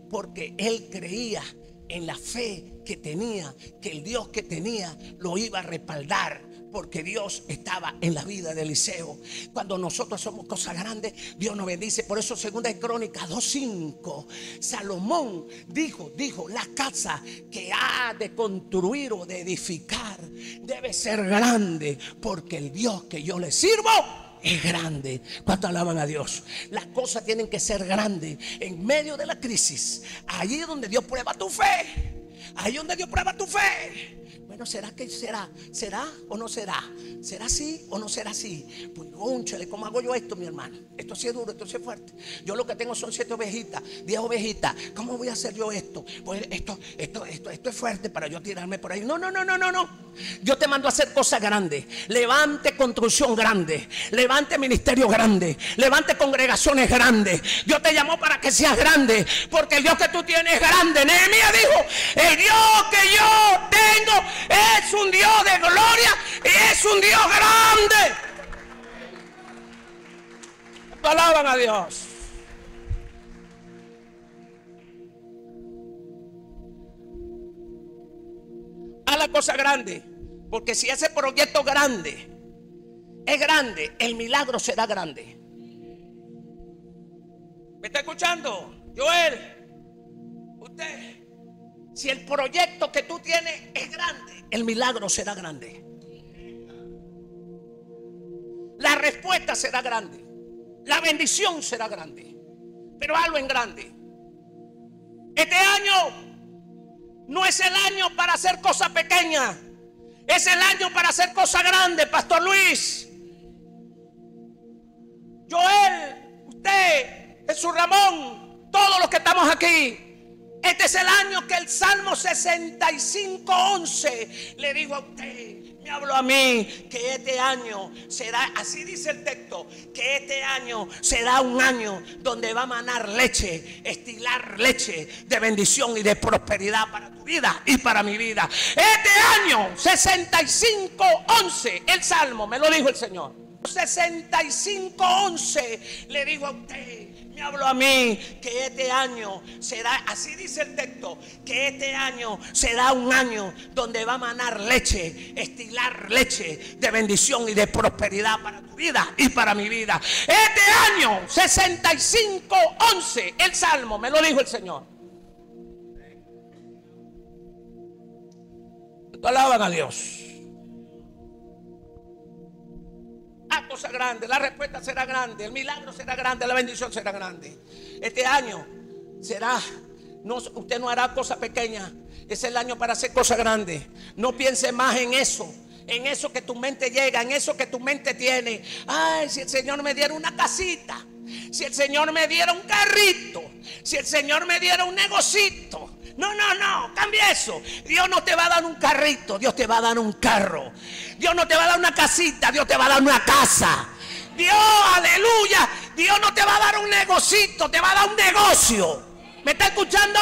él creía en la fe que tenía, que el Dios que tenía lo iba a respaldar, porque Dios estaba en la vida de Eliseo. Cuando nosotros somos cosas grandes, Dios nos bendice. Por eso, segunda de Crónicas 2:5, Salomón dijo, la casa que ha de construir o de edificar debe ser grande, porque el Dios que yo le sirvo es grande. ¿Cuánto alaban a Dios? Las cosas tienen que ser grandes en medio de la crisis. Allí es donde Dios prueba tu fe. Ahí es donde Dios prueba tu fe. Bueno, ¿será que será? ¿Será o no será? ¿Será así o no será así? Pues cónchale, ¿cómo hago yo esto, mi hermano? Esto sí es duro, esto sí es fuerte. Yo lo que tengo son 7 ovejitas, 10 ovejitas. ¿Cómo voy a hacer yo esto? Pues esto es fuerte para yo tirarme por ahí. No. Yo te mando a hacer cosas grandes. Levante construcción grande. Levante ministerio grande. Levante congregaciones grandes. Dios te llamó para que seas grande, porque el Dios que tú tienes es grande. Nehemías dijo, el Dios que yo tengo es un Dios de gloria y es un Dios grande. Alaban a Dios. A la cosa grande, porque si ese proyecto grande es grande, el milagro será grande. ¿Me está escuchando? Joel, usted. Si el proyecto que tú tienes es grande, el milagro será grande. La respuesta será grande. La bendición será grande. Pero hazlo en grande. Este año no es el año para hacer cosas pequeñas. Es el año para hacer cosas grandes, Pastor Luis, Joel, usted, Jesús Ramón, todos los que estamos aquí. Este es el año que el Salmo 65:11 le digo a usted, me habló a mí, que este año será, así dice el texto, que este año será un año donde va a manar leche, estilar leche de bendición y de prosperidad para tu vida y para mi vida. Este año 65:11, el Salmo, me lo dijo el Señor. 65:11 le digo a usted, me habló a mí, que este año será, así dice el texto, que este año será un año donde va a manar leche, estilar leche de bendición y de prosperidad para tu vida y para mi vida. Este año 65:11, el Salmo, me lo dijo el Señor. Alaban a Dios. Cosa grande, la respuesta será grande, el milagro será grande, la bendición será grande. Este año será, no, usted no hará cosas pequeñas, es el año para hacer cosas grandes. No piense más en eso que tu mente llega, en eso que tu mente tiene. Ay, si el Señor me diera una casita, si el Señor me diera un carrito, si el Señor me diera un negocito. No, cambia eso. Dios no te va a dar un carrito, Dios te va a dar un carro. Dios no te va a dar una casita, Dios te va a dar una casa. Dios, aleluya, Dios no te va a dar un negocito, te va a dar un negocio. ¿Me está escuchando?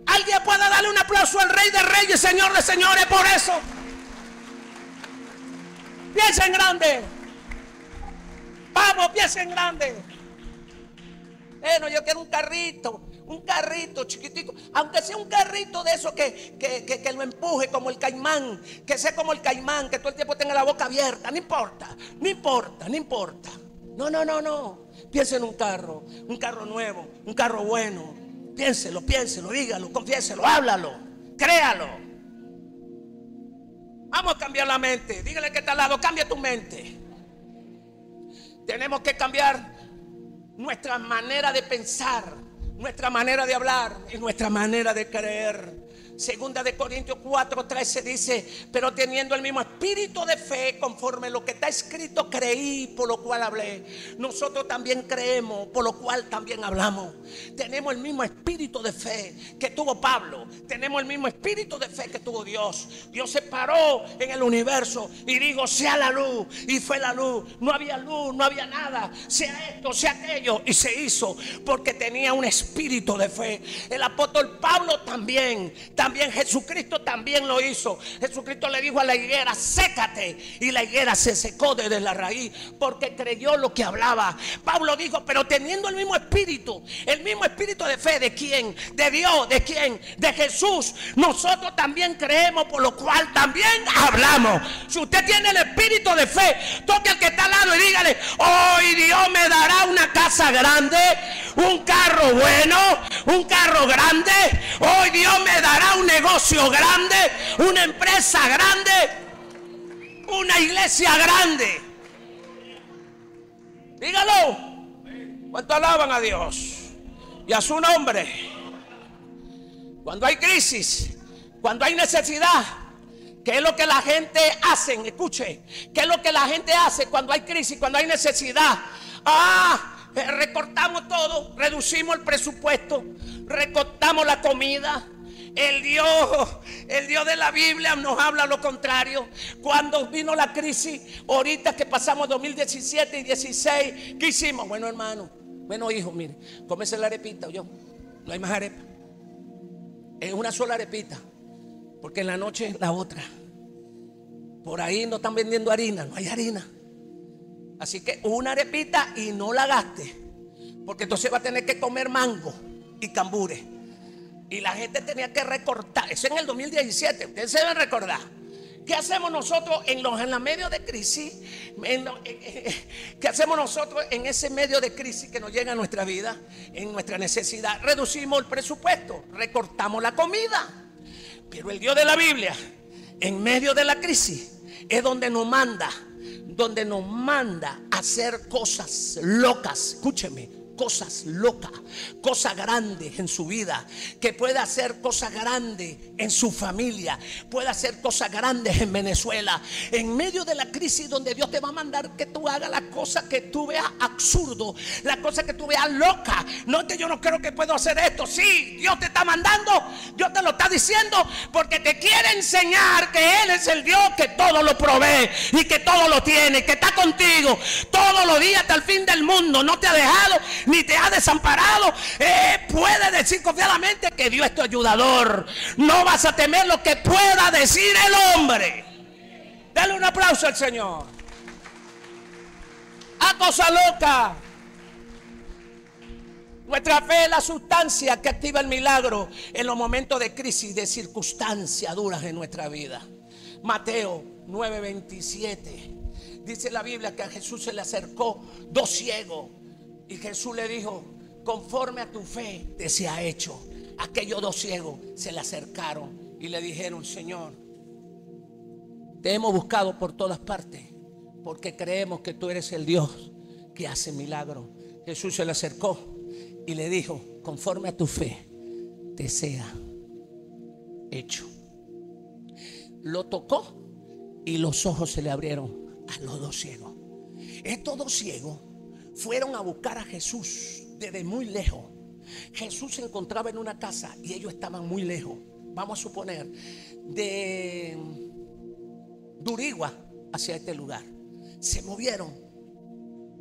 ¿Alguien puede darle un aplauso al Rey de Reyes, Señor de Señores, por eso? Piensa en grande. Vamos, piensa en grande. Bueno, yo quiero un carrito chiquitico, aunque sea un carrito de eso que lo empuje como el caimán, que sea como el caimán, que todo el tiempo tenga la boca abierta. No importa. No. Piensa en un carro nuevo, un carro bueno. Piénselo, dígalo, confiéselo, háblalo, créalo. Vamos a cambiar la mente. Dígale que está al lado, cambia tu mente. Tenemos que cambiar nuestra manera de pensar, nuestra manera de hablar y nuestra manera de creer. Segunda de Corintios 4:13 dice: pero teniendo el mismo espíritu de fe, conforme lo que está escrito, creí, por lo cual hablé. Nosotros también creemos, por lo cual también hablamos. Tenemos el mismo espíritu de fe que tuvo Pablo. Tenemos el mismo espíritu de fe que tuvo Dios. Dios se paró en el universo y dijo: sea la luz, y fue la luz. No había luz, no había nada. Sea esto, sea aquello, y se hizo, porque tenía un espíritu de fe. El apóstol Pablo también Jesucristo también lo hizo. Jesucristo le dijo a la higuera: sécate, y la higuera se secó desde la raíz, porque creyó lo que hablaba. Pablo dijo: pero teniendo el mismo espíritu de fe. ¿De quién? De Dios. ¿De quién? De Jesús. Nosotros también creemos, por lo cual también hablamos. Si usted tiene el espíritu de fe, toque al que está al lado y dígale: hoy Dios me dará una casa grande, un carro bueno, un carro grande. Hoy Dios me dará un negocio grande, una empresa grande, una iglesia grande. Dígalo. ¿Cuánto alaban a Dios y a su nombre? Cuando hay crisis, cuando hay necesidad, ¿qué es lo que la gente hace? Escuche, ¿qué es lo que la gente hace cuando hay crisis, cuando hay necesidad? Recortamos todo, reducimos el presupuesto, recortamos la comida. El Dios de la Biblia nos habla lo contrario. Cuando vino la crisis, ahorita que pasamos 2017 y 16, ¿qué hicimos? Bueno, hermano, bueno, hijo, mire, cómese la arepita, yo. No hay más arepa. Es una sola arepita, porque en la noche la otra. Por ahí no están vendiendo harina, no hay harina. Así que una arepita y no la gaste, porque entonces va a tener que comer mango y cambure. Y la gente tenía que recortar. Eso en el 2017, ustedes se deben recordar. ¿Qué hacemos nosotros en la medio de crisis? ¿Qué hacemos nosotros en ese medio de crisis que nos llega a nuestra vida, en nuestra necesidad? Reducimos el presupuesto, recortamos la comida. Pero el Dios de la Biblia, en medio de la crisis, es donde nos manda a hacer cosas locas. Escúcheme, cosas locas, cosas grandes en su vida, que pueda hacer cosas grandes en su familia, puede hacer cosas grandes en Venezuela. En medio de la crisis, donde Dios te va a mandar que tú hagas las cosas que tú veas absurdo, las cosas que tú veas loca. No, que yo no creo que puedo hacer esto. Sí, Dios te está mandando, Dios te lo está diciendo, porque te quiere enseñar que Él es el Dios que todo lo provee y que todo lo tiene, que está contigo todos los días hasta el fin del mundo. No te ha dejado ni te ha desamparado. Puede decir confiadamente que Dios es tu ayudador. No vas a temer lo que pueda decir el hombre. Dale un aplauso al Señor. A cosa loca. Nuestra fe es la sustancia que activa el milagro en los momentos de crisis, de circunstancias duras en nuestra vida. Mateo 9:27. Dice la Biblia que a Jesús se le acercó dos ciegos. Y Jesús le dijo: conforme a tu fe te sea hecho. Aquellos dos ciegos se le acercaron y le dijeron: Señor, te hemos buscado por todas partes, porque creemos que tú eres el Dios que hace milagros. Jesús se le acercó y le dijo: conforme a tu fe te sea hecho. Lo tocó y los ojos se le abrieron a los dos ciegos. Estos dos ciegos fueron a buscar a Jesús desde muy lejos. Jesús se encontraba en una casa y ellos estaban muy lejos. Vamos a suponer de Durigua hacia este lugar. Se movieron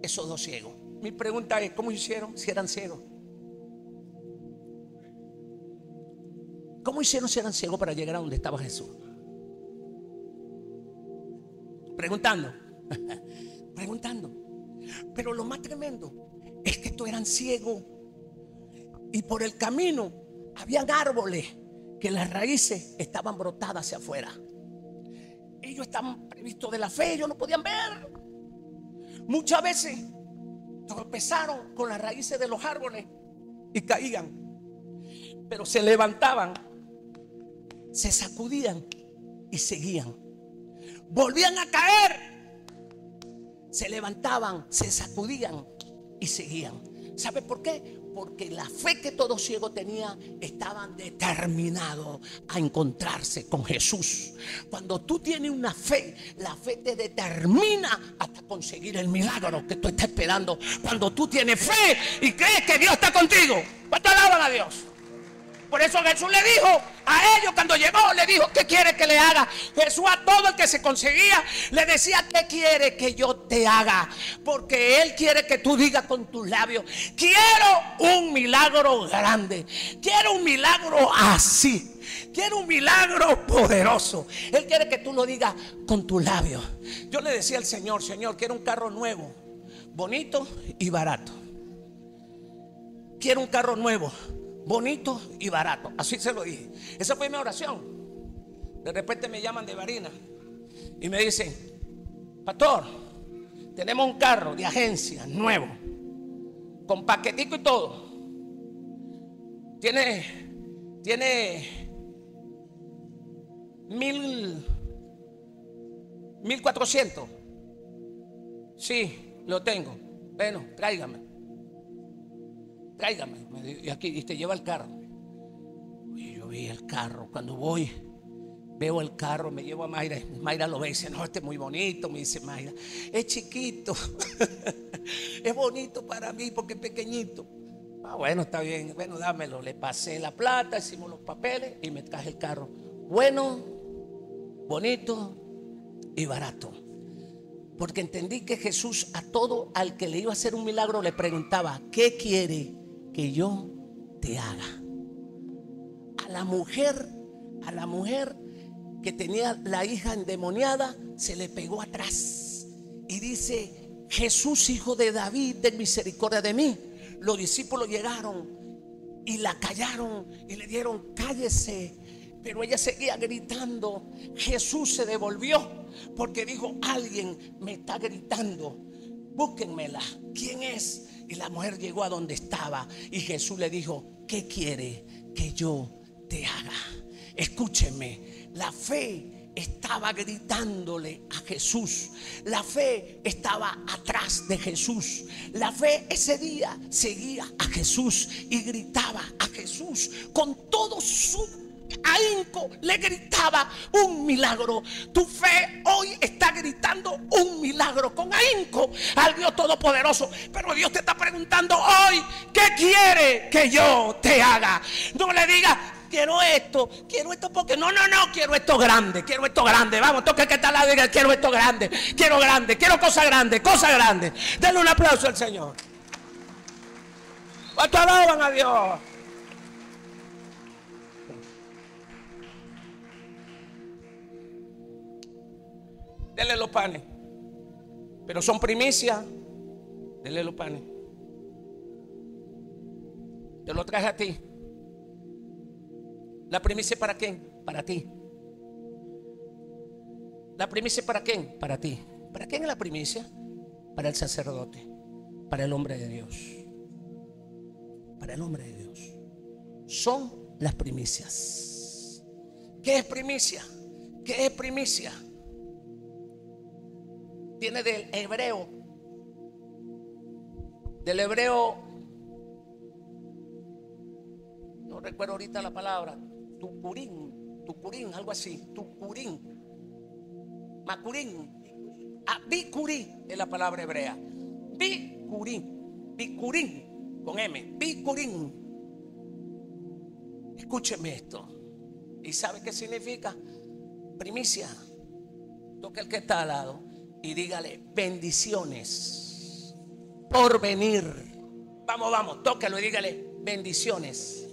esos dos ciegos. Mi pregunta es: ¿cómo hicieron si eran ciegos? ¿Cómo hicieron si eran ciegos para llegar a donde estaba Jesús? Preguntando. Pero lo más tremendo es que estos eran ciegos y por el camino habían árboles que las raíces estaban brotadas hacia afuera. Ellos estaban previstos de la fe, ellos no podían ver. Muchas veces tropezaron con las raíces de los árboles y caían, pero se levantaban, se sacudían y seguían. Volvían a caer, se levantaban, se sacudían y seguían. ¿Sabe por qué? Porque la fe que todo ciego tenía, estaban determinados a encontrarse con Jesús. Cuando tú tienes una fe, la fe te determina hasta conseguir el milagro que tú estás esperando. Cuando tú tienes fe y crees que Dios está contigo. ¿Cuánto alaban a Dios? Por eso Jesús le dijo a ellos cuando llegó, le dijo: ¿qué quiere que le haga? Jesús a todo el que se conseguía le decía: ¿qué quiere que yo te haga? Porque Él quiere que tú digas con tus labios: quiero un milagro grande, quiero un milagro así, quiero un milagro poderoso. Él quiere que tú lo digas con tus labios. Yo le decía al Señor: Señor, quiero un carro nuevo, bonito y barato. Quiero un carro nuevo, bonito y barato. Así se lo dije. Esa fue mi oración. De repente me llaman de Barinas y me dicen: pastor, tenemos un carro de agencia nuevo, con paquetico y todo. Tiene 1,400. Sí, lo tengo. Bueno, tráigame. Y aquí te lleva el carro. Y yo vi el carro. Cuando voy, veo el carro, me llevo a Mayra. Mayra lo ve y dice: no, este es muy bonito. Me dice Mayra: es chiquito. Es bonito para mí porque es pequeñito. Ah, bueno, está bien. Bueno, dámelo. Le pasé la plata, hicimos los papeles y me traje el carro. Bueno, bonito y barato. Porque entendí que Jesús a todo al que le iba a hacer un milagro le preguntaba: ¿qué quiere que yo te haga? A la mujer que tenía la hija endemoniada, se le pegó atrás y dice: Jesús, hijo de David, ten misericordia de mí. Los discípulos llegaron y la callaron y le dieron: cállese. Pero ella seguía gritando. Jesús se devolvió porque dijo: alguien me está gritando, búsquenmela, ¿quién es? Y la mujer llegó a donde estaba y Jesús le dijo: ¿qué quiere que yo te haga? Escúcheme, la fe estaba gritándole a Jesús. La fe estaba atrás de Jesús. La fe ese día seguía a Jesús y gritaba a Jesús con todo su ahínco, le gritaba un milagro. Tu fe hoy está gritando un milagro con ahínco al Dios Todopoderoso. Pero Dios te está preguntando hoy: ¿qué quiere que yo te haga? No le digas: quiero esto porque no, quiero esto grande, vamos, toca que está al lado y diga: quiero esto grande, quiero cosas grandes. Denle un aplauso al Señor. ¿Cuánto alaban a Dios? Denle los panes, pero son primicia. Denle los panes. Te lo traje a ti. ¿La primicia para quién? Para ti. ¿La primicia para quién? Para ti. ¿Para quién es la primicia? Para el sacerdote, para el hombre de Dios. Para el hombre de Dios. Son las primicias. ¿Qué es primicia? ¿Qué es primicia? Viene del hebreo. No recuerdo ahorita la palabra. Tucurín, algo así. Macurín. Bicurí es la palabra hebrea. Bicurín, con M. Bicurín. Escúcheme esto. ¿Y sabe qué significa? Primicia. Toca el que está al lado y dígale: bendiciones por venir. Vamos, tócalo y dígale: bendiciones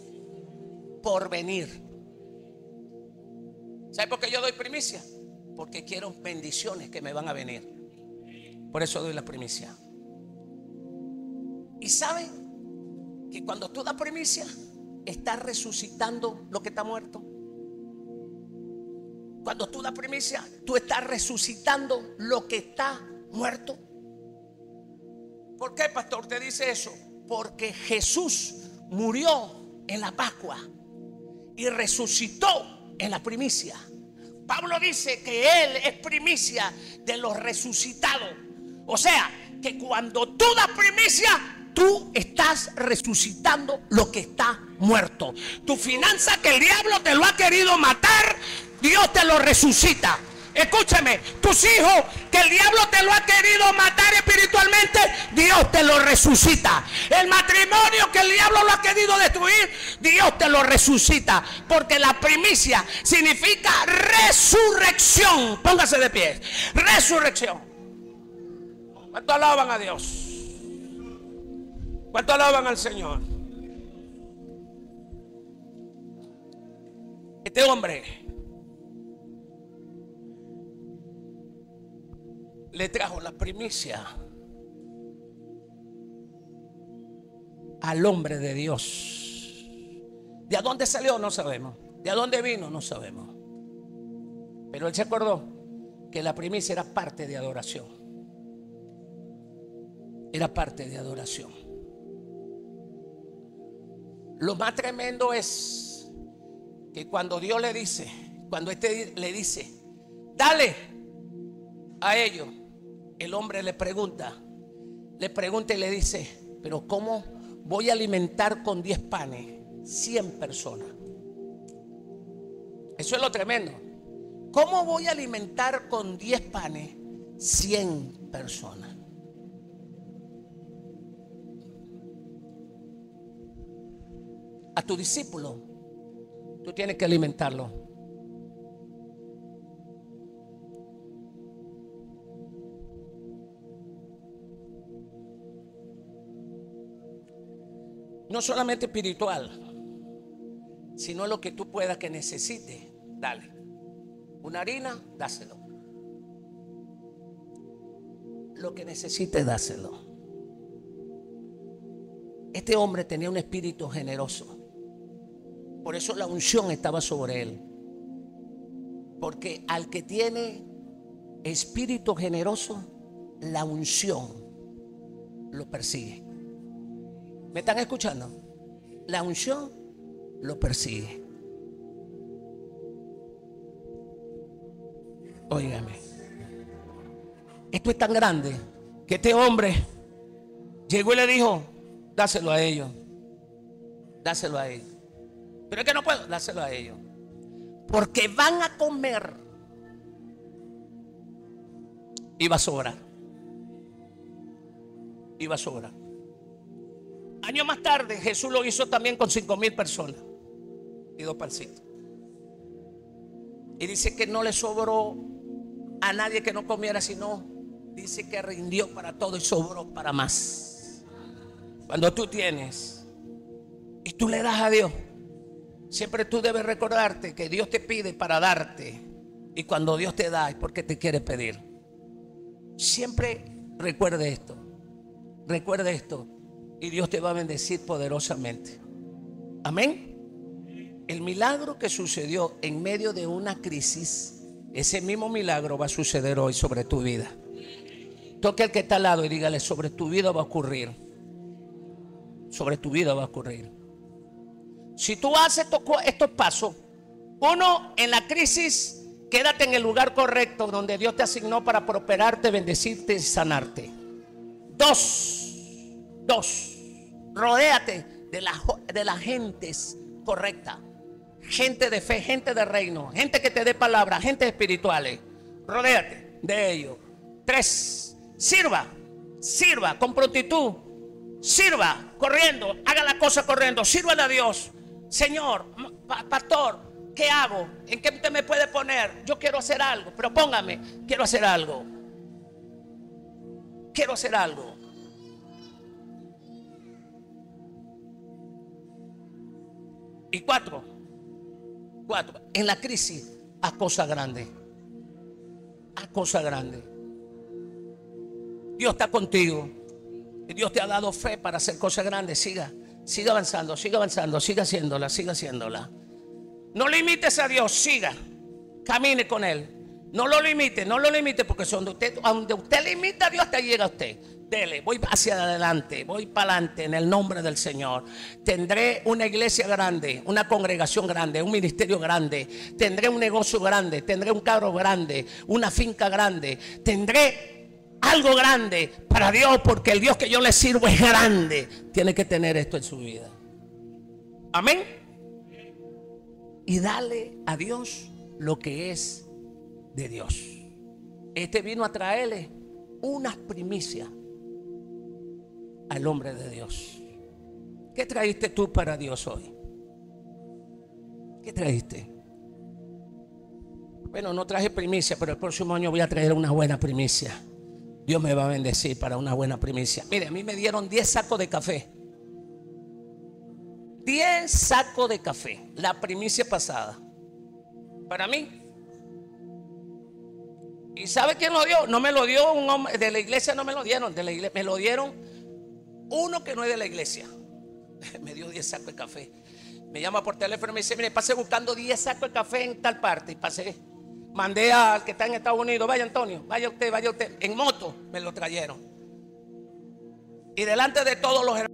por venir. ¿Sabe por qué yo doy primicia? Porque quiero bendiciones que me van a venir. Por eso doy la primicia. Y sabe que cuando tú das primicia, estás resucitando lo que está muerto. Cuando tú das primicia, tú estás resucitando lo que está muerto. ¿Por qué, pastor, te dice eso? Porque Jesús murió en la Pascua y resucitó en la primicia. Pablo dice que Él es primicia de los resucitados. O sea, que cuando tú das primicia, tú estás resucitando lo que está muerto. Tu finanza que el diablo te lo ha querido matar, Dios te lo resucita. Escúchame, tus hijos que el diablo te lo ha querido matar espiritualmente, Dios te lo resucita. El matrimonio que el diablo lo ha querido destruir, Dios te lo resucita. Porque la primicia significa resurrección. Póngase de pie. Resurrección. ¿Cuánto alaban a Dios? ¿Cuánto alaban al Señor? Este hombre le trajo la primicia al hombre de Dios. ¿De dónde salió? No sabemos. ¿De dónde vino? No sabemos. Pero él se acordó que la primicia era parte de adoración. Era parte de adoración. Lo más tremendo es que cuando Dios le dice, cuando este le dice, dale a ellos, el hombre le pregunta y le dice, pero ¿cómo voy a alimentar con 10 panes 100 personas? Eso es lo tremendo. ¿Cómo voy a alimentar con 10 panes 100 personas? A tu discípulo, tú tienes que alimentarlo. No solamente espiritual, sino lo que tú puedas que necesite, dale. Una harina, dáselo. Lo que necesite, dáselo. Este hombre tenía un espíritu generoso. Por eso la unción estaba sobre él. Porque al que tiene espíritu generoso, la unción lo persigue. ¿Me están escuchando? La unción lo persigue. Óigame. Esto es tan grande que este hombre llegó y le dijo, dáselo a ellos. Dáselo a ellos. Pero es que no puedo, dáselo a ellos. Porque van a comer. Iba a sobrar. Iba a sobrar. Años más tarde Jesús lo hizo también con 5,000 personas y 2 pancitos. Y dice que no le sobró a nadie que no comiera, sino dice que rindió para todo y sobró para más. Cuando tú tienes y tú le das a Dios, siempre tú debes recordarte que Dios te pide para darte. Y cuando Dios te da es porque te quiere pedir. Siempre recuerde esto. Recuerde esto. Y Dios te va a bendecir poderosamente. Amén. El milagro que sucedió en medio de una crisis, ese mismo milagro va a suceder hoy sobre tu vida. Toque al que está al lado y dígale, sobre tu vida va a ocurrir. Sobre tu vida va a ocurrir. Si tú haces estos pasos, uno, en la crisis, quédate en el lugar correcto donde Dios te asignó para prosperarte, bendecirte y sanarte. Dos, rodéate de las gentes correctas. Gente de fe, gente de reino, gente que te dé palabra, gente espirituales. Rodéate de ellos. 3, sirva con prontitud. Sirva corriendo, haga la cosa corriendo. Sírvale a Dios. Señor, pastor, ¿qué hago? ¿En qué usted me puede poner? Yo quiero hacer algo, pero póngame, quiero hacer algo. Quiero hacer algo. Y 4, en la crisis, haz cosas grandes. Haz cosas grandes. Dios está contigo. Y Dios te ha dado fe para hacer cosas grandes. Siga avanzando, siga haciéndola. No limites a Dios, siga. Camine con Él. No lo limite, porque donde usted limita a Dios, te llega a usted. Dele, voy hacia adelante, voy para adelante en el nombre del Señor. Tendré una iglesia grande, una congregación grande, un ministerio grande. Tendré un negocio grande, tendré un carro grande, una finca grande. Tendré algo grande para Dios, porque el Dios que yo le sirvo es grande, tiene que tener esto en su vida. Amén. Y dale a Dios lo que es de Dios. Este vino a traerle unas primicias al hombre de Dios. ¿Qué trajiste tú para Dios hoy? ¿Qué trajiste? Bueno, no traje primicia, pero el próximo año voy a traer una buena primicia. Dios me va a bendecir para una buena primicia. Mire, a mí me dieron 10 sacos de café. 10 sacos de café, la primicia pasada. Para mí. ¿Y sabe quién lo dio? No me lo dio un hombre de la iglesia, no me lo dieron de la iglesia, me lo dieron uno que no es de la iglesia. Me dio 10 sacos de café. Me llama por teléfono y me dice: mire, pasé buscando 10 sacos de café en tal parte. Y pasé, mandé al que está en Estados Unidos: vaya Antonio, vaya usted. En moto me lo trajeron. Y delante de todos los hermanos